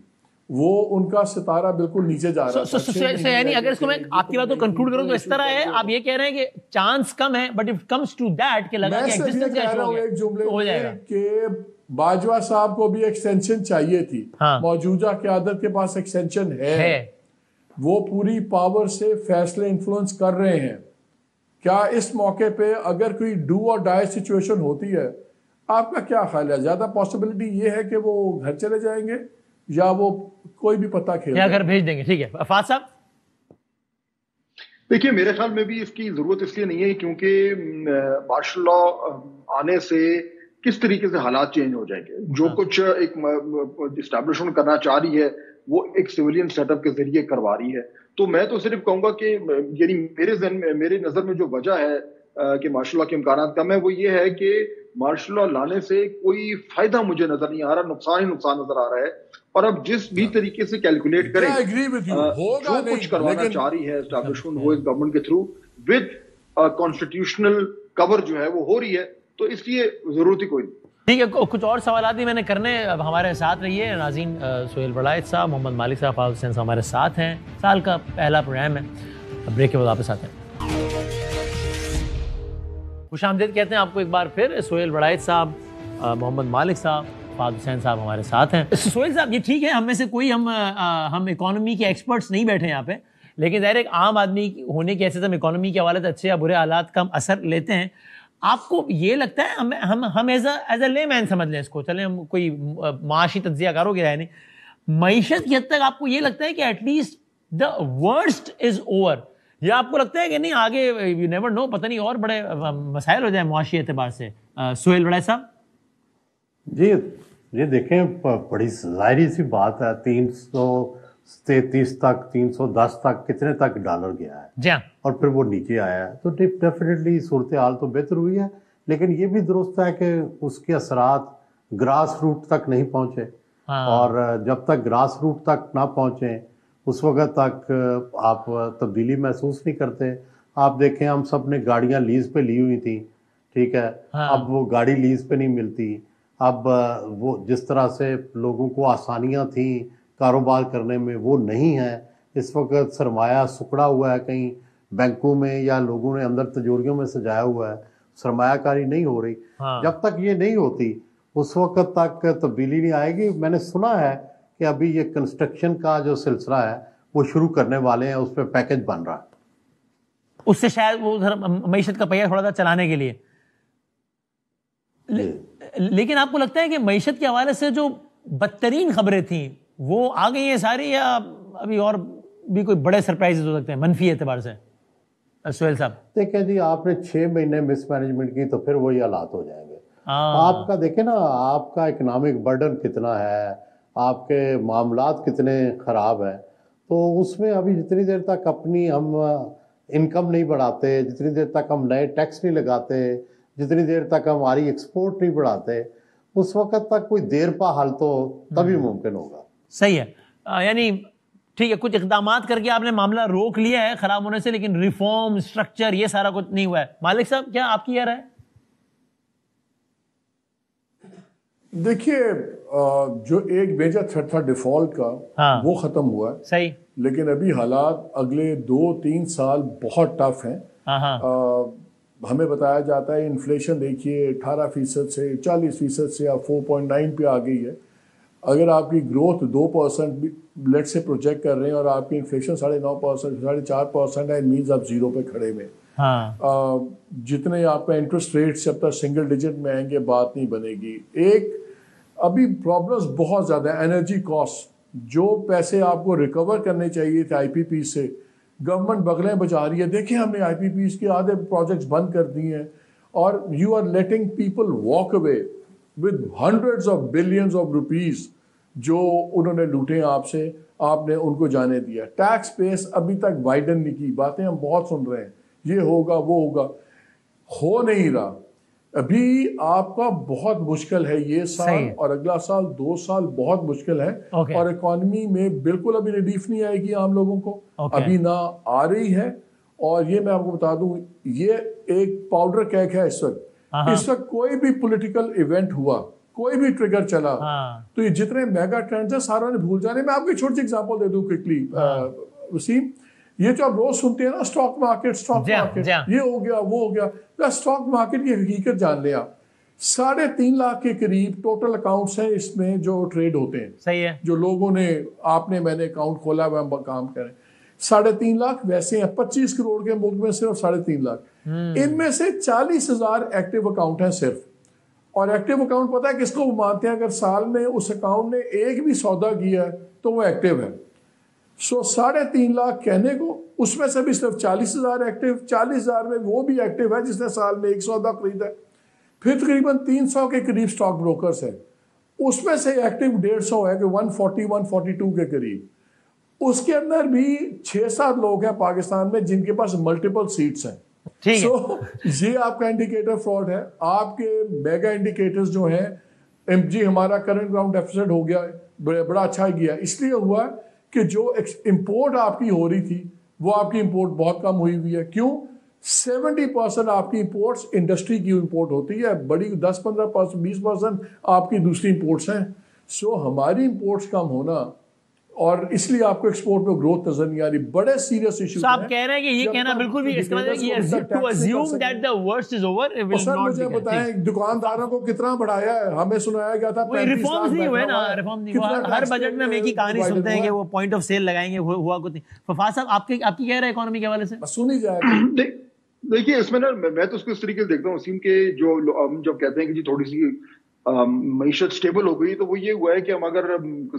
वो उनका सितारा बिल्कुल नीचे जा रहा था। यानी अगर इसको मैं आपकी बात को कंक्लूड करूं तो इस तरह है, आप ये कह रहे हैं कि चांस कम है, but if comes to that कि लगा कि एग्जिस्टेंस एक जुमले हो जाएगा कि बाजवा साहब को भी एक्सटेंशन चाहिए थी। हाँ। मौजूदा क़यादत के पास एक्सटेंशन है। वो पूरी पावर से फैसले इन्फ्लुएंस कर रहे हैं। क्या इस मौके पे अगर कोई डू और डाई सिचुएशन होती है, आपका क्या ख्याल है? ज्यादा पॉसिबिलिटी ये है कि वो घर चले जाएंगे या वो कोई भी पता खेल या घर भेज देंगे? ठीक है अफाज साहब। देखिए मेरे ख्याल में भी इसकी जरूरत इसलिए नहीं है क्योंकि मार्शल लॉ आने से किस तरीके से हालात चेंज हो जाएंगे। जो कुछ एक इस्टेब्लिशमेंट करना चाह रही है वो एक सिविलियन सेटअप के जरिए करवा रही है। तो मैं तो सिर्फ कहूंगा कि यानी मेरे नजर में जो वजह है कि मार्शल लॉ के इम्कान कम है वो ये है कि मार्शल लॉ लाने से कोई फायदा मुझे नजर नहीं आ रहा, नुकसान ही नुकसान नजर आ रहा है। और अब जिस भी तरीके से कैलकुलेट करें जो कुछ करवाना चाह रही है एस्टैब्लिशमेंट वो इस गवर्नमेंट के थ्रू विद कॉन्स्टिट्यूशनल कवर जो है वो हो रही है, तो इसलिए जरूरत ही कोई नहीं। ठीक है, कुछ और सवाल भी मैंने करने, अब हमारे साथ रहिए नाज़रीन। सोहेल वड़ाइच साहब, मोहम्मद मालिक साहब, फारूक हुसैन साहब हमारे साथ हैं। साल का पहला प्रोग्राम है, अब ब्रेक के बाद वापस आते हैं। खुशामदीद कहते हैं आपको एक बार फिर। सोहेल वड़ाइच साहब, मोहम्मद मालिक साहब, फारूक हुसैन साहब हमारे साथ हैं। सोहेल साहब ये ठीक है, हम में से कोई हम इकोनॉमी के एक्सपर्ट्स नहीं बैठे यहाँ पे, लेकिन ज़ाहिर एक आम आदमी होने के ऐसे हम इकोनॉमी के हवाले से अच्छे या बुरे हालात का हम असर लेते हैं। आपको ये लगता है, हम एज अ लेमैन समझ लें इसको, चलें हम कोई माशी तज्जियाकारों की राय नहीं, मईशत की हद तक आपको ये लगता है कि at least the worst is over, या आपको लगता है कि नहीं आगे यू नेवर नो, पता नहीं और बड़े मसाइल हो जाए मुआशी एतबार से? सोहेल वड़ाइच साहब जी, ये देखें बड़ी जाहिर सी बात है, 333 तक 310 तक कितने तक डॉलर गया है जी, और फिर वो नीचे आया है, तो डेफिनेटली सूरत हाल तो बेहतर हुई है, लेकिन ये भी दुरुस्त है कि उसके असरात ग्रास रूट तक नहीं पहुंचे। हाँ। और जब तक ग्रास रूट तक ना पहुंचे उस वक्त तक आप तब्दीली महसूस नहीं करते। आप देखें हम सब ने गाड़ियां लीज पे ली हुई थी, ठीक है। हाँ। अब वो गाड़ी लीज पे नहीं मिलती। अब वो जिस तरह से लोगों को आसानियां थी कारोबार करने में वो नहीं है। इस वक्त सरमाया सुकड़ा हुआ है कहीं बैंकों में या लोगों ने अंदर तिजोरियों में सजाया हुआ है, सरमायाकारी नहीं हो रही। हाँ। जब तक ये नहीं होती उस वक्त तक तब्दीली नहीं आएगी। मैंने सुना है कि अभी ये कंस्ट्रक्शन का जो सिलसिला है वो शुरू करने वाले हैं, उस पर पैकेज बन रहा है, उससे शायद वो उधर मईशत का पहिया थोड़ा सा चलाने के लिए। लेकिन आपको लगता है कि मईशत के हवाले से जो बदतरीन खबरें थी वो आ गई हैं सारी, या अभी और भी कोई बड़े सरप्राइजेस हो सकते हैं मनफी एतबार से? सोहेल साहब देखें जी, आपने 6 महीने मिसमैनेजमेंट की तो फिर वही हालात हो जाएंगे। आपका देखें ना, आपका इकोनॉमिक बर्डन कितना है, आपके मामलात कितने ख़राब हैं, तो उसमें अभी जितनी देर तक अपनी हम इनकम नहीं बढ़ाते, जितनी देर तक हम नए टैक्स नहीं लगाते, जितनी देर तक हमारी एक्सपोर्ट नहीं बढ़ाते, उस वक्त तक कोई देर पा हल तो तभी मुमकिन होगा। सही है, यानी ठीक है, कुछ इक़दामात करके आपने मामला रोक लिया है खराब होने से, लेकिन रिफॉर्म स्ट्रक्चर ये सारा कुछ नहीं हुआ है। मालिक साहब क्या आपकी यार है? देखिए, जो एक मेजर थ्रेट था डिफॉल्ट का, हाँ, वो खत्म हुआ है। सही। लेकिन अभी हालात अगले 2-3 साल बहुत टफ हैं। हाँ, हमें बताया जाता है इन्फ्लेशन देखिए 18% से 40% से अब 4.9 पे आ गई है। अगर आपकी ग्रोथ 2% लेट से प्रोजेक्ट कर रहे हैं और आपकी इन्फ्लेशन 9.5% 4.5% है, मीन्स आप जीरो पे खड़े में। हाँ, जितने आपका इंटरेस्ट रेट से अब तक सिंगल डिजिट में आएंगे, बात नहीं बनेगी। एक अभी प्रॉब्लम्स बहुत ज़्यादा है, एनर्जी कॉस्ट। जो पैसे आपको रिकवर करने चाहिए थे आईपीपी से, गवर्नमेंट बगलें बचा रही है। देखिए, हमने आईपीपी के आधे प्रोजेक्ट्स बंद कर दिए हैं और you are letting people walk away with hundreds of billions of rupees जो उन्होंने लूटे आपसे, आपने उनको जाने दिया। टैक्स बेस अभी तक वाइडन नहीं की, बातें हम बहुत सुन रहे हैं, ये होगा वो होगा, हो नहीं रहा। अभी आपका बहुत मुश्किल है ये साल, और अगला साल 2 साल बहुत मुश्किल है। और इकोनॉमी में बिल्कुल अभी रिलीफ नहीं आएगी आम लोगों को, अभी ना आ रही है। और ये मैं आपको बता दूं, ये एक पाउडर केक है इस वक्त। इस वक्त कोई भी पॉलिटिकल इवेंट हुआ, कोई भी ट्रिगर चला, तो ये जितने मेगा ट्रेंड्स हैं सारा ने भूल जाने। मैं आपको छोटी सी एग्जांपल दे दूं क्विकली वसीम। ये जो आप रोज सुनते हैं ना, स्टॉक मार्केट ये हो गया वो हो गया, तो स्टॉक मार्केट की हकीकत जान लिया। 3.5 लाख के करीब टोटल अकाउंट्स हैं इसमें जो ट्रेड होते हैं। सही है। जो लोगों ने, आपने मैंने अकाउंट खोला हुआ, हम काम करें। 3.5 लाख वैसे हैं। 25 करोड़ के मुल्क में सिर्फ 3.5 लाख। इनमें से 40,000 एक्टिव अकाउंट हैं सिर्फ। और एक्टिव अकाउंट पता है किसको मानते हैं? अगर साल में उस अकाउंट ने एक भी सौदा किया है तो वो एक्टिव है। 3.5 लाख कहने को, उसमें से भी सिर्फ 40,000 एक्टिव। 40,000 में वो भी एक्टिव है जिसने साल में एक सौदा खरीदा है। फिर तकरीबन 300 के करीब स्टॉक ब्रोकर्स हैं, उसमें से एक्टिव 150 है कि 140-142 के करीब। उसके अंदर भी 6-7 लोग हैं पाकिस्तान में जिनके पास मल्टीपल सीट्स हैं। ये आपका इंडिकेटर फ्रॉड है। आपके मेगा इंडिकेटर्स जो हैं, एमजी हमारा करंट ग्राउंड डेफिसिट हो गया, बड़ा अच्छा गया। इसलिए हुआ कि जो इंपोर्ट आपकी हो रही थी वो आपकी इंपोर्ट बहुत कम हुई हुई है। क्यों? 70% आपकी इंपोर्ट्स इंडस्ट्री की इंपोर्ट होती है, बड़ी 10-15%, 20% आपकी दूसरी इंपोर्ट्स हैं। हमारी इंपोर्ट्स कम होना, और इसलिए आपको एक्सपोर्ट में ग्रोथ नजर नहीं आ रही। बड़े सीरियस इशू। आप कह रहे हैं कि ये कहना बिल्कुल भी इसका मतलब मुझे बताएं दुकानदारों को कितना बढ़ाया है? हमें सुनाया गया था रिफॉर्म्स नहीं हुए ना, रिफॉर्म नहीं हुआ। हर बजट में हम एक ही कहानी सुनते हैं कि वो पॉइंट ऑफ सेल लगाएंगे, हुआ कुछ नहीं। फफाद साहब, आपकी क्या राय इकोनॉमी के हवाले से? सुनी जाए। देखिए, इसमें ना मैं तो उसको इस तरीके से देखता हूँ वसीम के, जो हम जब कहते हैं कि जी थोड़ी सी मईशत स्टेबल हो गई, तो वो ये हुआ है कि हम अगर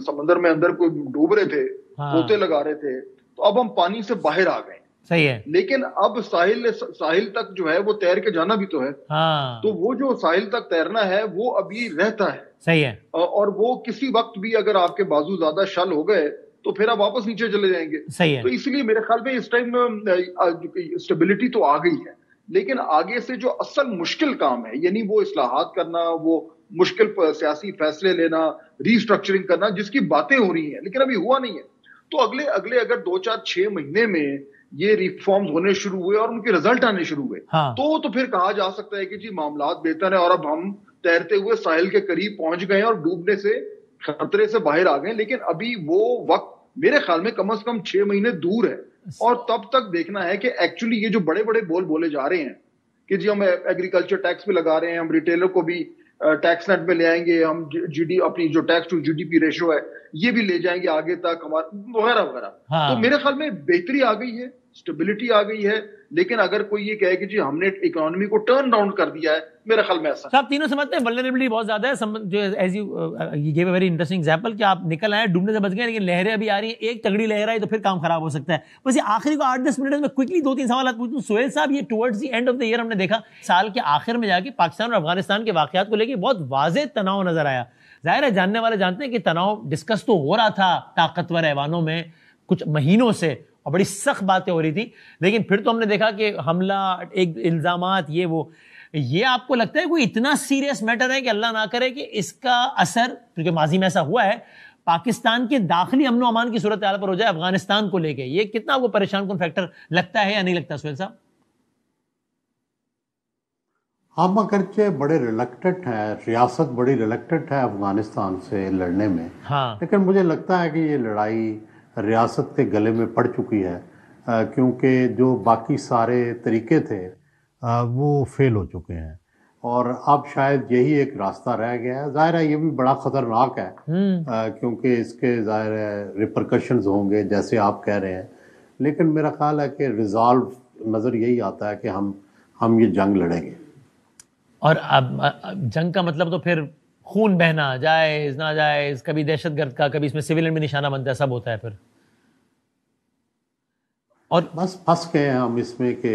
समंदर में अंदर कोई डूब रहे थे, पोते लगा रहे थे, तो अब हम पानी से बाहर आ गए। सही है। लेकिन अब साहिल तक जो है वो तैर के जाना भी तो है। तो वो जो साहिल तक तैरना है वो अभी रहता है। सही है। और वो किसी वक्त भी अगर आपके बाजू ज्यादा शल हो गए तो फिर आप वापस नीचे चले जाएंगे। सही है। तो इसलिए मेरे ख्याल में इस टाइम स्टेबिलिटी तो आ गई है, लेकिन आगे से जो असल मुश्किल काम है, यानी वो इस्लाहात करना, वो मुश्किल सियासी फैसले लेना, रीस्ट्रक्चरिंग करना, जिसकी बातें हो रही हैं लेकिन अभी हुआ नहीं है। तो अगले अगर 2-4-6 महीने में ये रिफॉर्म्स होने शुरू हुए और उनके रिजल्ट आने शुरू हुए, तो फिर कहा जा सकता है कि जी मामलात बेहतर है और अब हम तैरते हुए साहिल के करीब पहुंच गए और डूबने से, खतरे से बाहर आ गए। लेकिन अभी वो वक्त मेरे ख्याल में कम से कम 6 महीने दूर है। और तब तक देखना है कि एक्चुअली ये जो बड़े बड़े बोल बोले जा रहे हैं कि जी हम एग्रीकल्चर टैक्स भी लगा रहे हैं, हम रिटेलर को भी टैक्स नेट में ले आएंगे, हम अपनी जो टैक्स टू जीडीपी रेशियो है ये भी ले जाएंगे आगे तक, हमारा वगैरह वगैरह। तो मेरे ख्याल में बेहतरी आ गई है, स्टेबिलिटी आ गई है। लेकिन अगर कोई ये कहे कि जी हमने इकोनॉमी को टर्न डाउन कर दिया है, मेरे ख्याल में ऐसा। आप तीनों समझते हैं वल्नरेबिलिटी बहुत ज्यादा है, जो as you give a very interesting example कि आप निकल आए, डूबने से बच गए, लेकिन लहरें अभी आ रही हैं। एक तगड़ी लहर आई तो फिर काम खराब हो सकता है। बस ये आखिरी को 8-10 मिनट में क्विकली 2-3 सवाल पूछूं। सोहेल साहब, ये towards the end of the year हमने देखा साल के आखिर में जाके पाकिस्तान और अफगानिस्तान के वाकयात को लेकर बहुत वाज़ेह तनाव नजर आया। जाहिर है जानने वाले जानते हैं कि तनाव डिस्कस तो हो रहा था ताकतवर ऐवानों में कुछ महीनों से और बड़ी सख्त बातें हो रही थी, लेकिन फिर तो हमने देखा कि हमला, एक इल्जामात, ये आपको लगता है कोई इतना सीरियस मैटर है कि अल्लाह ना करे कि इसका असर, क्योंकि माजी में ऐसा हुआ है, पाकिस्तान के दाखिली अमन अमान की सूरत हाल पर हो जाए अफगानिस्तान को लेके? ये कितना आपको परेशान कुन फैक्टर लगता है या नहीं लगता सोहेल साहब? हम अगरचे बड़े रिलक्टेंट हैं, रियासत बड़ी रिलक्टेंट है अफगानिस्तान से लड़ने में, हाँ। लेकिन मुझे लगता है कि ये लड़ाई रियासत के गले में पड़ चुकी है, क्योंकि जो बाकी सारे तरीके थे वो फेल हो चुके हैं और अब शायद यही एक रास्ता रह गया है। जाहिर है ये भी बड़ा ख़तरनाक है, क्योंकि इसके जाहिर है रिपरकशंस होंगे जैसे आप कह रहे हैं, लेकिन मेरा ख्याल है कि रिजॉल्व नज़र यही आता है कि हम ये जंग लड़ेंगे। और अब जंग का मतलब तो फिर खून बहना, जायज़ ना जायज़, कभी दहशतगर्द का, कभी इसमें सिविलियन भी निशाना बनता है, सब होता है फिर। और बस फंस गए हैं हम इसमें कि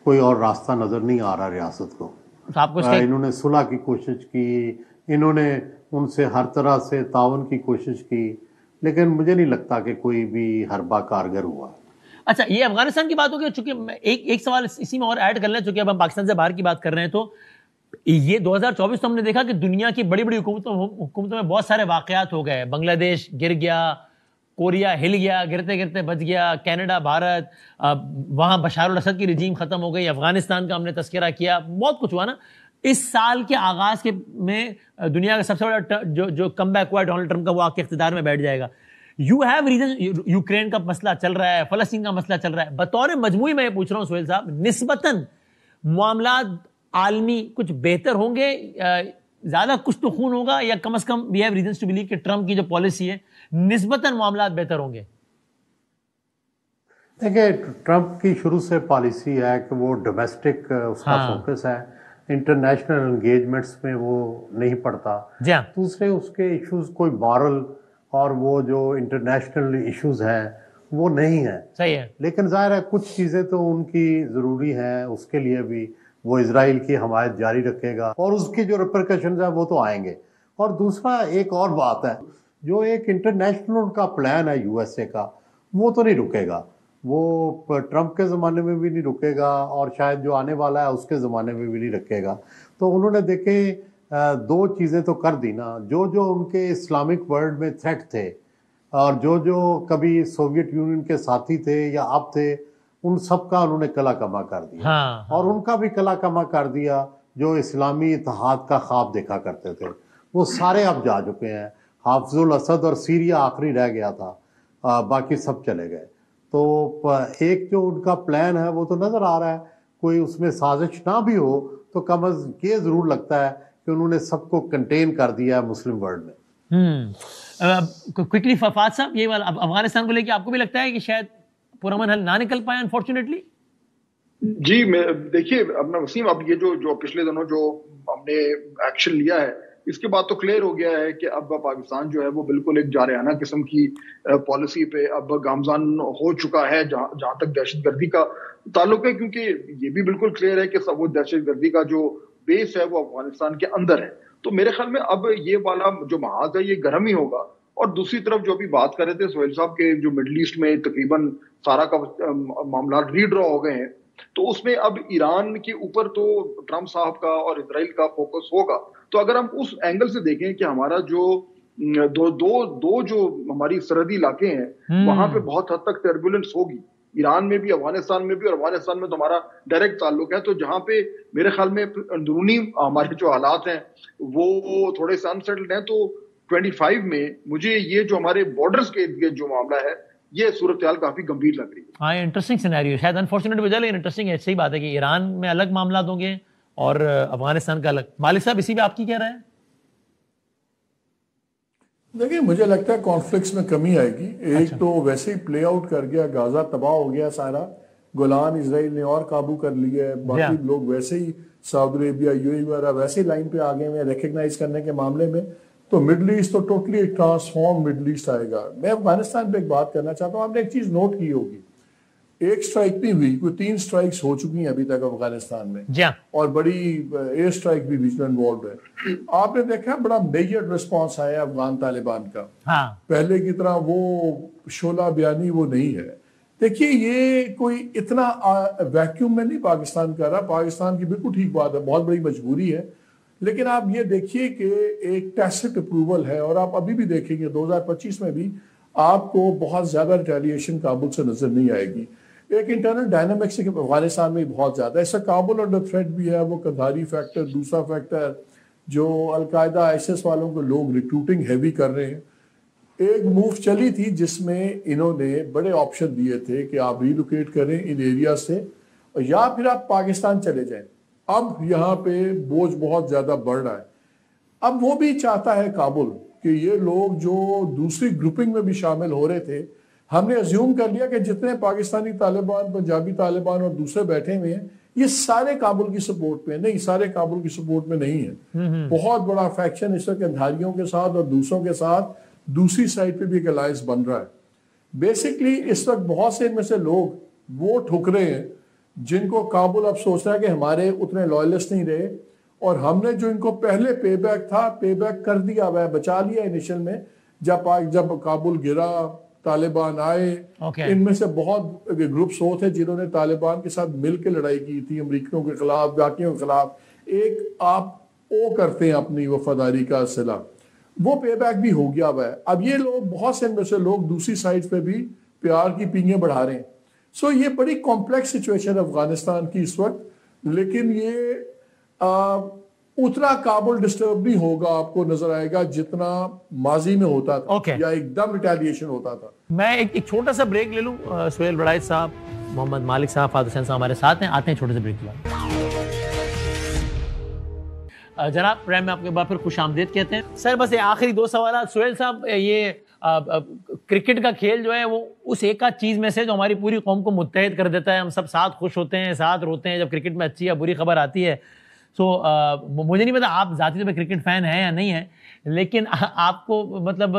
कोई और रास्ता नज़र नहीं आ रहा रियासत को। तो आपको इन्होंने सुलह की कोशिश की, इन्होंने उनसे हर तरह से ताउन की कोशिश की, लेकिन मुझे नहीं लगता कि कोई भी हरबा कारगर हुआ। अच्छा, ये अफगानिस्तान की बात हो गई। चूंकि एक सवाल इसी में और ऐड कर लें, चूंकि अब हम पाकिस्तान से बाहर की बात कर रहे हैं, तो ये 2024 तो हमने देखा कि दुनिया की बड़ी बड़ी हुकूमतों में बहुत सारे वाकयात हो गए। बांग्लादेश गिर गया, कोरिया हिल गया, गिरते गिरते बच गया, कनाडा, भारत, वहां बशार अल असद की रिजीम खत्म हो गई, अफगानिस्तान का हमने तस्करा किया, बहुत कुछ हुआ ना। इस साल के आगाज के में दुनिया का सबसे बड़ा जो कम बैक हुआ डोनाल्ड ट्रंप का, वो आके इख्तिदार में बैठ जाएगा। यू हैव रीजन, यूक्रेन का मसला चल रहा है, फलस्तीन का मसला चल रहा है। बतौर मजमूई मैं ये पूछ रहा हूं सोहेल साहब, निस्बतन मामला आलमी कुछ बेहतर होंगे, ज्यादा कुछ तो खून होगा, या कम से कम we have reasons to believe कि ट्रंप की जो पॉलिसी है निस्बतन मामला बेहतर होंगे? देखिए, ट्रंप की शुरू से पॉलिसी है कि वो डोमेस्टिक उसका फोकस है, इंटरनेशनल एंगेजमेंट्स में वो नहीं पड़ता। दूसरे उसके इश्यूज कोई मॉरल और वो जो इंटरनेशनल इश्यूज हैं वो नहीं है। सही है, लेकिन जाहिर है कुछ चीज़ें तो उनकी ज़रूरी हैं, उसके लिए भी वो इजराइल की हमायत जारी रखेगा और उसकी जो रिपरकशंस है वो तो आएंगे। और दूसरा एक और बात है, जो एक इंटरनेशनल उनका प्लान है यूएसए का, वो तो नहीं रुकेगा, वो ट्रंप के ज़माने में भी नहीं रुकेगा और शायद जो आने वाला है उसके ज़माने में भी नहीं रुकेगा। तो उन्होंने देखे दो चीज़ें तो कर दी ना, जो जो उनके इस्लामिक वर्ल्ड में थ्रेट थे और जो जो कभी सोवियत यूनियन के साथी थे या अब थे, उन सब का उन्होंने कला कमा कर दिया। और उनका भी कला कमा कर दिया जो इस्लामी इत्तेहाद का ख्वाब देखा करते थे, वो सारे अब जा चुके हैं। हाफिजुल असद और सीरिया आखिरी रह गया था, बाकी सब चले गए। तो एक जो उनका प्लान है वो तो नज़र आ रहा है, कोई उसमें साजिश ना भी हो तो कम अज़ ये ज़रूर लगता है कि उन्होंने सबको कंटेन कर दिया है मुस्लिम वर्ल्ड में। क्विकली फफाद साहब, ये वाला अफगानिस्तान को लेकर आपको भी लगता है कि शायद पुरअमन हल ना निकल पाया अनफॉर्चुनेटली? जी, मैं देखिए अपना वसीम, अब ये जो पिछले दिनों जो हमने एक्शन लिया है, इसके बाद तो क्लियर हो गया है कि अब पाकिस्तान जो है वो बिल्कुल एक जारहाना किस्म की पॉलिसी पे अब गामजान हो चुका है जहां तक दहशतगर्दी का ताल्लुक है, क्योंकि ये भी बिल्कुल क्लियर है कि सब वो दहशतगर्दी का जो बेस है वो अफगानिस्तान के अंदर है। तो मेरे ख्याल में अब ये वाला जो महाज है ये गर्म ही होगा। और दूसरी तरफ जो अभी बात कर रहे थे सोहेल साहब के, जो मिडल ईस्ट में तकरीबन सारा का मामला रीड्रॉ हो गए हैं, तो उसमें अब ईरान के ऊपर तो ट्रंप साहब का और इजराइल का फोकस होगा। तो अगर हम उस एंगल से देखें कि हमारा जो दो जो हमारी सरहदी इलाके हैं वहां पे बहुत हद तक टर्बुलेंस होगी, ईरान में भी, अफगानिस्तान में भी, और अफगानिस्तान में तो हमारा डायरेक्ट ताल्लुक है। तो जहां पे मेरे ख्याल में अंदरूनी हमारे जो हालात हैं वो थोड़े से अनसेटल्ड हैं, तो 25 में मुझे ये जो हमारे बॉर्डर्स के जो मामला है ये सूरत हाल काफी गंभीर लग रही है। हाँ, इंटरेस्टिंग सिनेरियो, शायद अनफॉर्चुनेट वजह, लेकिन इंटरेस्टिंग है। सही बात है कि ईरान में अलग मामला होंगे और अफगानिस्तान का अलग। मालिक साहब, इसी पे आपकी क्या राय है? देखिए, मुझे लगता है कॉन्फ्लिक्ट्स में कमी आएगी। एक तो वैसे ही प्ले आउट कर गया, गाजा तबाह हो गया सारा, गोलान इजराइल ने और काबू कर लिया है, बाकी लोग वैसे ही सऊदी अरेबिया, यूएई वगैरह वैसे ही लाइन पे आ गए हैं रिकग्नाइज करने के मामले में। तो मिडल ईस्ट तो टोटली एक ट्रांसफॉर्म मिडल ईस्ट आएगा। मैं अफगानिस्तान पे एक बात करना चाहता हूँ, आपने एक चीज नोट की होगी, एक स्ट्राइक भी हुई, कोई 3 स्ट्राइक्स हो चुकी हैं अभी तक अफगानिस्तान में, और बड़ी एयर स्ट्राइक भी बीच में इन्वॉल्व है। आपने देखा बड़ा मेजर रिस्पॉन्स आया अफगान तालिबान का। पहले की तरह वो शोला बयानी वो नहीं है। देखिए, ये कोई इतना वैक्यूम में नहीं पाकिस्तान कर रहा, पाकिस्तान की बिल्कुल ठीक बात है, बहुत बड़ी मजबूरी है। लेकिन आप ये देखिए कि एक टैसिट अप्रूवल है, और आप अभी भी देखेंगे 2025 में भी आपको बहुत ज्यादा रिटेलिएशन काबुल से नजर नहीं आएगी। एक इंटरनल डायनामिक्स अफगानिस्तान में बहुत ज़्यादा है। इसका काबुल अंडर थ्रेट भी है, वो कंधारी फैक्टर, दूसरा फैक्टर जो अलकायदा आईएसआईएस वालों को लोग रिक्रूटिंग हैवी कर रहे हैं। एक मूव चली थी जिसमें इन्होंने बड़े ऑप्शन दिए थे कि आप रिलोकेट करें इन एरिया से या फिर आप पाकिस्तान चले जाएं। अब यहाँ पे बोझ बहुत ज़्यादा बढ़ रहा है। अब वो भी चाहता है काबुल कि ये लोग जो दूसरी ग्रुपिंग में भी शामिल हो रहे थे, हमने अज्यूम कर लिया कि जितने पाकिस्तानी तालिबान, पंजाबी तालिबान और दूसरे बैठे हुए हैं ये सारे काबुल की सपोर्ट में, नहीं सारे काबुल की सपोर्ट में नहीं है। बहुत बड़ा फैक्शन इस वक्त कंधारियों के साथ और दूसरों के साथ दूसरी साइड पे भी एक अलायंस बन रहा है। बेसिकली इस वक्त बहुत से इनमें से लोग वो ठुक रहे हैं जिनको काबुल अब सोच रहा है कि हमारे उतने लॉयलिस्ट नहीं रहे और हमने जो इनको पहले पे बैक था, पे बैक कर दिया हुआ है, बचा लिया इनिशियल में। जब काबुल गिरा, तालिबान आए, इनमें से बहुत ग्रुप्स वो थे जिन्होंने तालिबान के साथ मिलकर लड़ाई की थी अमेरिकियों के खिलाफ, बाकियों के खिलाफ। एक आप वो करते हैं अपनी वफादारी का सिला, वो पे बैक भी हो गया हुआ है। अब ये लोग, बहुत से इनमें से लोग दूसरी साइड पे भी प्यार की पींगे बढ़ा रहे हैं। सो ये बड़ी कॉम्प्लेक्स सिचुएशन है अफगानिस्तान की इस वक्त, लेकिन ये उतना काबुल डिस्टर्ब नहीं होगा, आपको नजर आएगा जितना माजी में होता था या एकदम रिटेलिएशन होता था। मैं एक छोटा सा ब्रेक ले लूं। सुहेल बड़ाइच साहब, मोहम्मद मालिक साहब, फादर हुसैन साहब हमारे साथ हैं। आते हैं छोटे से ब्रेक के बाद। जनाब प्रोग्राम में आपके बाद फिर खुश आमदेद कहते हैं। सर बस ये आखिरी दो सवाल। सुहेल साहब, ये क्रिकेट का खेल जो है वो उस एक आध चीज में से जो हमारी पूरी कौम को मुत्तहिद कर देता है। हम सब साथ खुश होते हैं, साथ रोते हैं जब क्रिकेट में अच्छी या बुरी खबर आती है। सो मुझे नहीं पता आप जाती तौर पर क्रिकेट फैन हैं या नहीं है, लेकिन आपको मतलब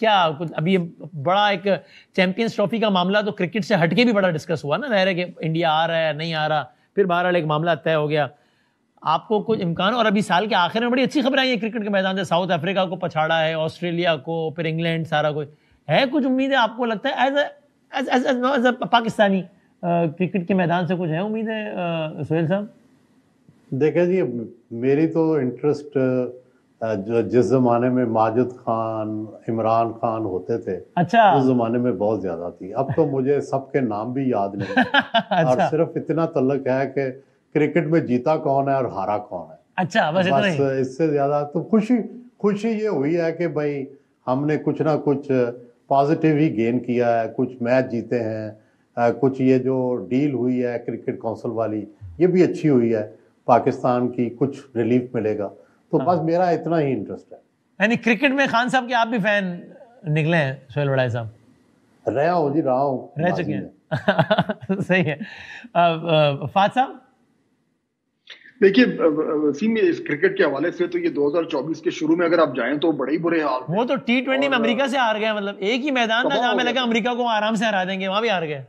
क्या कुछ अभी बड़ा एक चैंपियंस ट्रॉफी का मामला तो क्रिकेट से हटके भी बड़ा डिस्कस हुआ ना, जाहिर है कि इंडिया आ रहा है नहीं आ रहा, फिर बहरहाल एक मामला तय हो गया। आपको कुछ इम्कान, और अभी साल के आखिर में बड़ी अच्छी खबर आई है क्रिकेट के मैदान से, साउथ अफ्रीका को पछाड़ा है, ऑस्ट्रेलिया को, फिर इंग्लैंड, सारा कुछ है। कुछ उम्मीद है आपको लगता है एज अ पाकिस्तानी क्रिकेट के मैदान से कुछ है उम्मीद है सुहेल साहब? देखें जी, मेरी तो इंटरेस्ट जो जिस जमाने में माजिद खान, इमरान खान होते थे, अच्छा, उस जमाने में बहुत ज्यादा थी। अब तो मुझे सबके नाम भी याद नहीं अच्छा। और सिर्फ इतना तल्लक है कि क्रिकेट में जीता कौन है और हारा कौन है। अच्छा, बस इतना ही। इससे ज्यादा तो खुशी ये हुई है कि भाई हमने कुछ ना कुछ पॉजिटिव ही गेन किया है, कुछ मैच जीते हैं, कुछ ये जो डील हुई है क्रिकेट काउंसिल वाली ये भी अच्छी हुई है, पाकिस्तान की कुछ रिलीफ मिलेगा। तो बस मेरा इतना ही इंटरेस्ट है। यानी क्रिकेट में खान साहब के आप भी फैन निकले हैं सुहेल बड़ाइच साहब? रहा हूँ रह चुके हैं। सही है। फाद साहब देखिए वसीम, इस क्रिकेट के हवाले से तो ये 2024 के शुरू में अगर आप जाएं तो बड़े ही बुरे हाल। वो तो T20 में अमेरिका से हार गया, मतलब एक ही मैदान था जहां में लगा अमेरिका को आराम से हरा देंगे, वहां भी हार गए।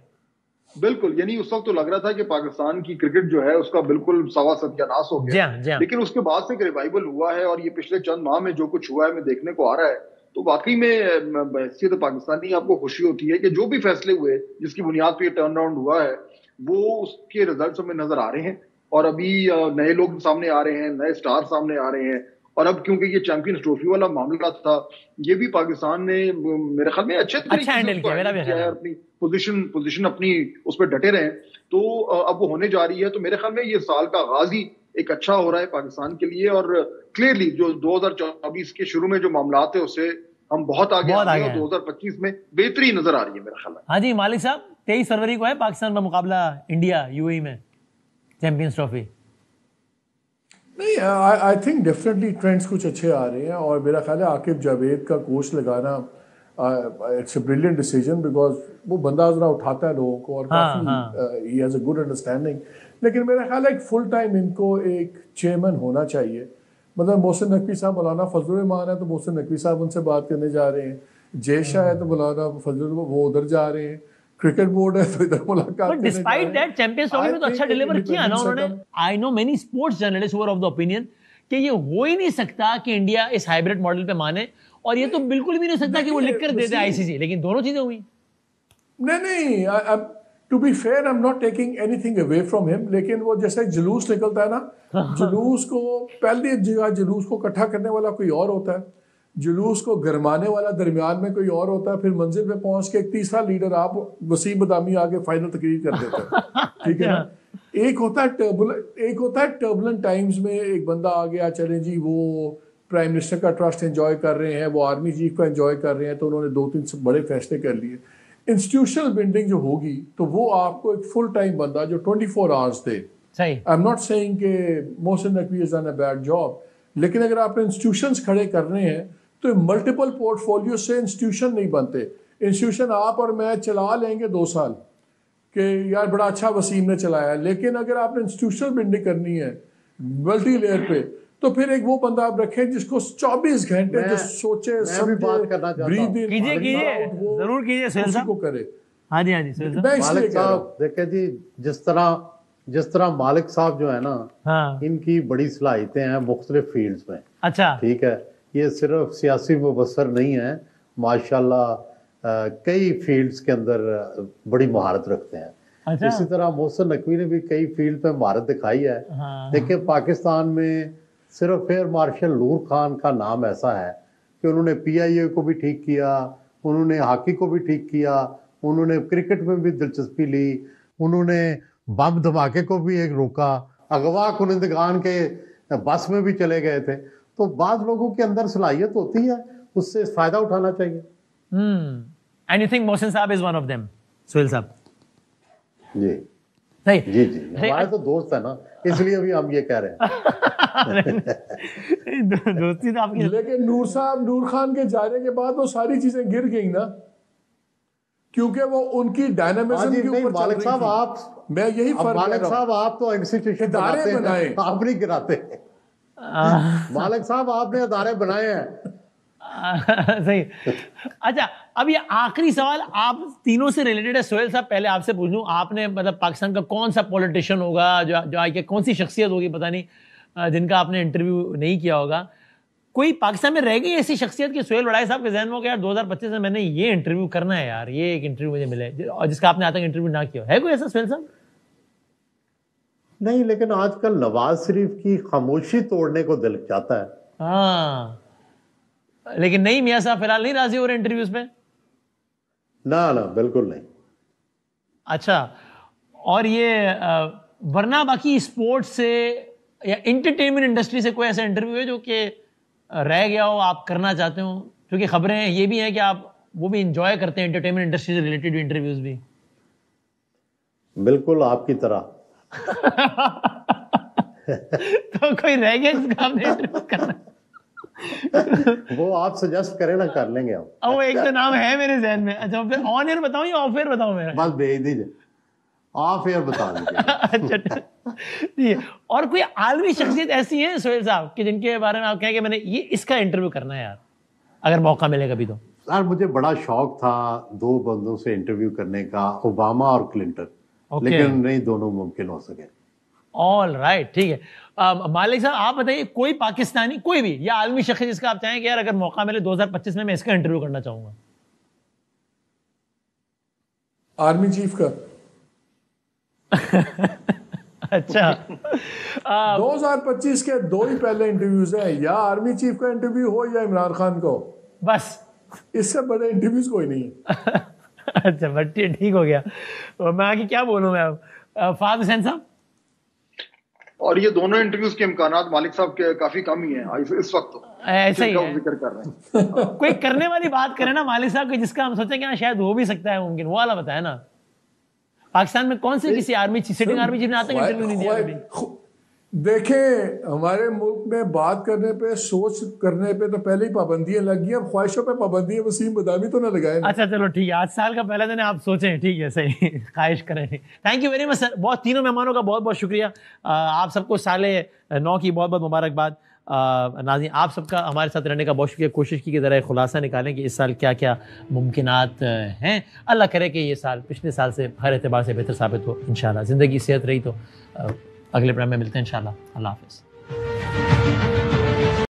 बिल्कुल, यानी उस वक्त तो लग रहा था कि पाकिस्तान की क्रिकेट जो है उसका बिल्कुल सवा सत्यानाश हो गया। लेकिन उसके बाद से एक रिवाइवल हुआ है और ये पिछले चंद माह में जो कुछ हुआ है में देखने को आ रहा है, तो वाकई में हैसियत पाकिस्तानी आपको खुशी होती है कि जो भी फैसले हुए जिसकी बुनियाद पर टर्न अराउंड हुआ है वो उसके रिजल्ट हमें नजर आ रहे हैं और अभी नए लोग सामने आ रहे हैं, नए स्टार सामने आ रहे हैं। और अब क्योंकि ये चैंपियंस ट्रॉफी वाला मामला था, ये भी पाकिस्तान ने मेरे ख्याल में अच्छे तरीके से किया, अपनी पोजीशन अपनी उस पर डटे रहे। तो अब वो होने जा रही है, तो मेरे ख्याल में ये साल का आगाज ही एक अच्छा हो रहा है पाकिस्तान के लिए। और क्लियरली जो 2024 के शुरू में जो मामला थे उससे हम बहुत आगे आ गए और 2025 में बेहतरी नजर आ रही है मेरा ख्याल है। हाँ जी मालिक साहब, 23 फरवरी को है पाकिस्तान का मुकाबला इंडिया यूएई में चैंपियंस ट्रॉफी। नहीं, आई थिंक डेफिनेटली ट्रेंड्स कुछ अच्छे आ रहे हैं और मेरा ख्याल है आकिब जावेद का कोच लगाना it's a brilliant decision, because वो बंदा जरा उठाता है लोगों को और काफी he has a good understanding. लेकिन मेरा ख्याल है एक फुल टाइम इनको एक चेयरमैन होना चाहिए। मतलब मोहसिन नकवी साहब, मौलाना फजलुर रहमान है तो मोहसिन नकवी साहब उनसे बात करने जा रहे हैं, जयशाह है तो मौलाना फजलुर वो उधर जा रहे हैं, क्रिकेट बोर्ड है तो इधर मुलाकात। डिस्पाइट दैट चैंपियंस ट्रॉफी में तो अच्छा डिलीवर किया ना उन्होंने। I know many sports journalist who are of the opinion कि ये हो ही नहीं सकता कि इंडिया इस हाइब्रिड मॉडल पे माने, और ये तो बिल्कुल भी नहीं हो सकता कि वो लिख कर दे दे आईसीसी, लेकिन दोनों चीजें हुई। नहीं, to be fair I am not taking anything away from him, लेकिन वो जैसे जुलूस निकलता है ना, जुलूस को पहली जगह जुलूस को इकट्ठा करने वाला कोई और होता है, जुलूस को गरमाने वाला दरमियान में कोई और होता है, फिर मंजिल पे पहुंच के एक तीसरा लीडर आप वसीम बदामी आगे फाइनल तकरीर कर देते हैं। ठीक है ना। एक होता है टर्बुलेंट टाइम्स में एक बंदा आ गया, चले जी वो प्राइम मिनिस्टर का ट्रस्ट एंजॉय कर रहे हैं, वो आर्मी चीफ का एंजॉय कर रहे हैं, तो उन्होंने 2-3 बड़े फैसले कर लिए। इंस्टीट्यूशनल बिल्डिंग जो होगी तो वो आपको एक फुल टाइम बंदा जो 24 आवर्स दे। आई एम नॉट सेइंग कि Mohsin Naqvi has done a bad job, लेकिन अगर आपने इंस्टीट्यूशंस खड़े करने हैं तो मल्टीपल पोर्टफोलियो से इंस्टीट्यूशन नहीं बनते। इंस्टीट्यूशन आप और मैं चला लेंगे 2 साल कि यार बड़ा अच्छा वसीम ने चलाया, लेकिन अगर आपने इंस्टीट्यूशनल बिल्डिंग करनी है मल्टी लेयर पे, तो फिर एक वो बंदा आप रखें जिसको 24 घंटे जो सोचे समझे, ब्रीथ इन कीजिए जरूर कीजिए सुहेल साहब को करे। हाँ जी सुहेल साहब। मालिक साहब देखिए जी, जिस तरह मालिक साहब जो है ना, हाँ। इनकी बड़ी सलाहियतें हैं मुख्तलिफ फील्ड्स में। अच्छा ठीक है, ये सिर्फ सियासी मुबसर नहीं है, माशाल्लाह कई फील्ड्स के अंदर बड़ी महारत रखते हैं। अच्छा। इसी तरह मोहसिन नकवी ने भी कई फील्ड पे महारत दिखाई है। हाँ। देखिए पाकिस्तान में सिर्फ एयर मार्शल नूर खान का नाम ऐसा है कि उन्होंने PIA को भी ठीक किया, उन्होंने हॉकी को भी ठीक किया, उन्होंने क्रिकेट में भी दिलचस्पी ली, उन्होंने बम धमाके को भी एक रोका, अगवा कुनिंदगान के बस में भी चले गए थे। तो बाद लोगों के अंदर सलाहियत होती है, उससे फायदा उठाना चाहिए। एंड यू थिंक मोहसिन साहब is one of them? Suhel साहब जी जी हमारे तो दोस्त है ना, इसलिए अभी हम ये कह रहे हैं। दोस्ती तो आपकी। लेकिन नूर खान के जाने के बाद वो सारी चीजें गिर गई ना, क्योंकि वो उनकी डायनामिज्म के ऊपर मालिक साहब आप, मैं यही फर्क मालिक साहब आप तो इंस्टीट्यूशन बनाए, आप नहीं गिराते। मालिक साहब आपने अदारे बनाए हैं। सही। अच्छा अब ये आखिरी सवाल आप तीनों से रिलेटेड है। सुहेल साहब पहले आपसे पूछ लूं, आपने मतलब पाकिस्तान का कौन सा पॉलिटिशियन होगा जो आके, कौन सी शख्सियत होगी पता नहीं, जिनका आपने इंटरव्यू नहीं किया होगा? कोई पाकिस्तान में रह गई ऐसी शख्सियत कि सुहेल वड़ाई साहब के जहन में हो गया यार 2025 में मैंने ये इंटरव्यू करना है यार, ये एक इंटरव्यू मुझे मिले, और जिसका आपने आज तक इंटरव्यू ना किया है? कोई ऐसा सुहेल साहब? नहीं, लेकिन आजकल नवाज शरीफ की खामोशी तोड़ने को दिल चाहता है। हाँ, लेकिन नहीं, मियां साहब फिलहाल नहीं राजी हो रहे इंटरव्यूज पे? ना बिल्कुल नहीं। अच्छा, और ये वरना बाकी स्पोर्ट्स से या एंटरटेनमेंट इंडस्ट्री से कोई ऐसा इंटरव्यू है जो कि रह गया हो, आप करना चाहते हो? क्योंकि खबरें ये भी हैं कि आप वो भी इंजॉय करते हैं एंटरटेनमेंट इंडस्ट्री से रिलेटेड इंटरव्यूज भी। बिल्कुल आपकी तरह। तो कोई रह गया जिसका आपने इंटरव्यू करना? वो आप सजेस्ट करें ना, कर लेंगे हम। वो एक तो नाम है मेरे जहन में। अच्छा, फिर ऑन एयर बताऊं या ऑफ एयर बताऊं? मेरा बस भेज दीजिए, ऑफ एयर बता दीजिए। अच्छा ठीक है। और कोई आलमी शख्सियत ऐसी है सुहेल साहब कि जिनके बारे में आप कहें कि मैंने ये इसका इंटरव्यू करना है यार, अगर मौका मिले कभी तो? यार मुझे बड़ा शौक था 2 बंदों से इंटरव्यू करने का, ओबामा और क्लिंटन। लेकिन नहीं, दोनों मुमकिन हो सके। ऑल राइट, ठीक है। मालिक साहब आप बताइए, कोई पाकिस्तानी, कोई भी या आलमी शख्स जिसका आप चाहें कि यार अगर मौका मिले 2025 में मैं इसका इंटरव्यू करना चाहूंगा? आर्मी चीफ का। अच्छा 2025 के 2 ही पहले इंटरव्यूज हैं, या आर्मी चीफ का इंटरव्यू हो या इमरान खान को, बस इससे बड़े इंटरव्यूज कोई नहीं है। अच्छा बट ठीक हो गया। मैं आगे क्या बोलूं मैं अब? फाद हुसैन साहब, और ये दोनों इंटरव्यूज के इम्कानात मालिक साहब के काफी कम ही हैं इस वक्त, तो ऐसा ही है। जिक्र कर रहे हैं। कोई करने वाली बात करे ना मालिक साहब की, जिसका हम सोचें कि शायद हो भी सकता है मुमकिन, वो वाला बताए ना। पाकिस्तान में कौन से किसी आर्मी सिटिंग आर्मी चीफ ने आज तक इंटरव्यू नहीं दिया कभी? देखें, हमारे मुल्क में बात करने पे, सोच करने पे तो पहले ही पाबंदियां लग गई, अब ख्वाहिशों पे पाबंदियां वसीम बदामी तो ना लगाए। अच्छा चलो ठीक है, आज साल का पहला दिन आप सोचें, ठीक है सही। ख्वाहिश करें। Thank you very much sir, बहुत तीनों मेहमानों का बहुत बहुत शुक्रिया। आप सबको साले 9 की बहुत बहुत मुबारकबाद। नाज़रीन आप सबका हमारे साथ रहने का बहुत शुक्रिया। कोशिश की ज़रा खुलासा निकालें कि इस साल क्या क्या मुमकिनात हैं। अल्लाह करे कि ये साल पिछले साल से हर एतबार से बेहतर साबित हो इंशाल्लाह। ज़िंदगी सेहत रही तो अगले प्रोग्राम में मिलते हैं इंशाल्लाह। अल्लाह हाफ़िज़।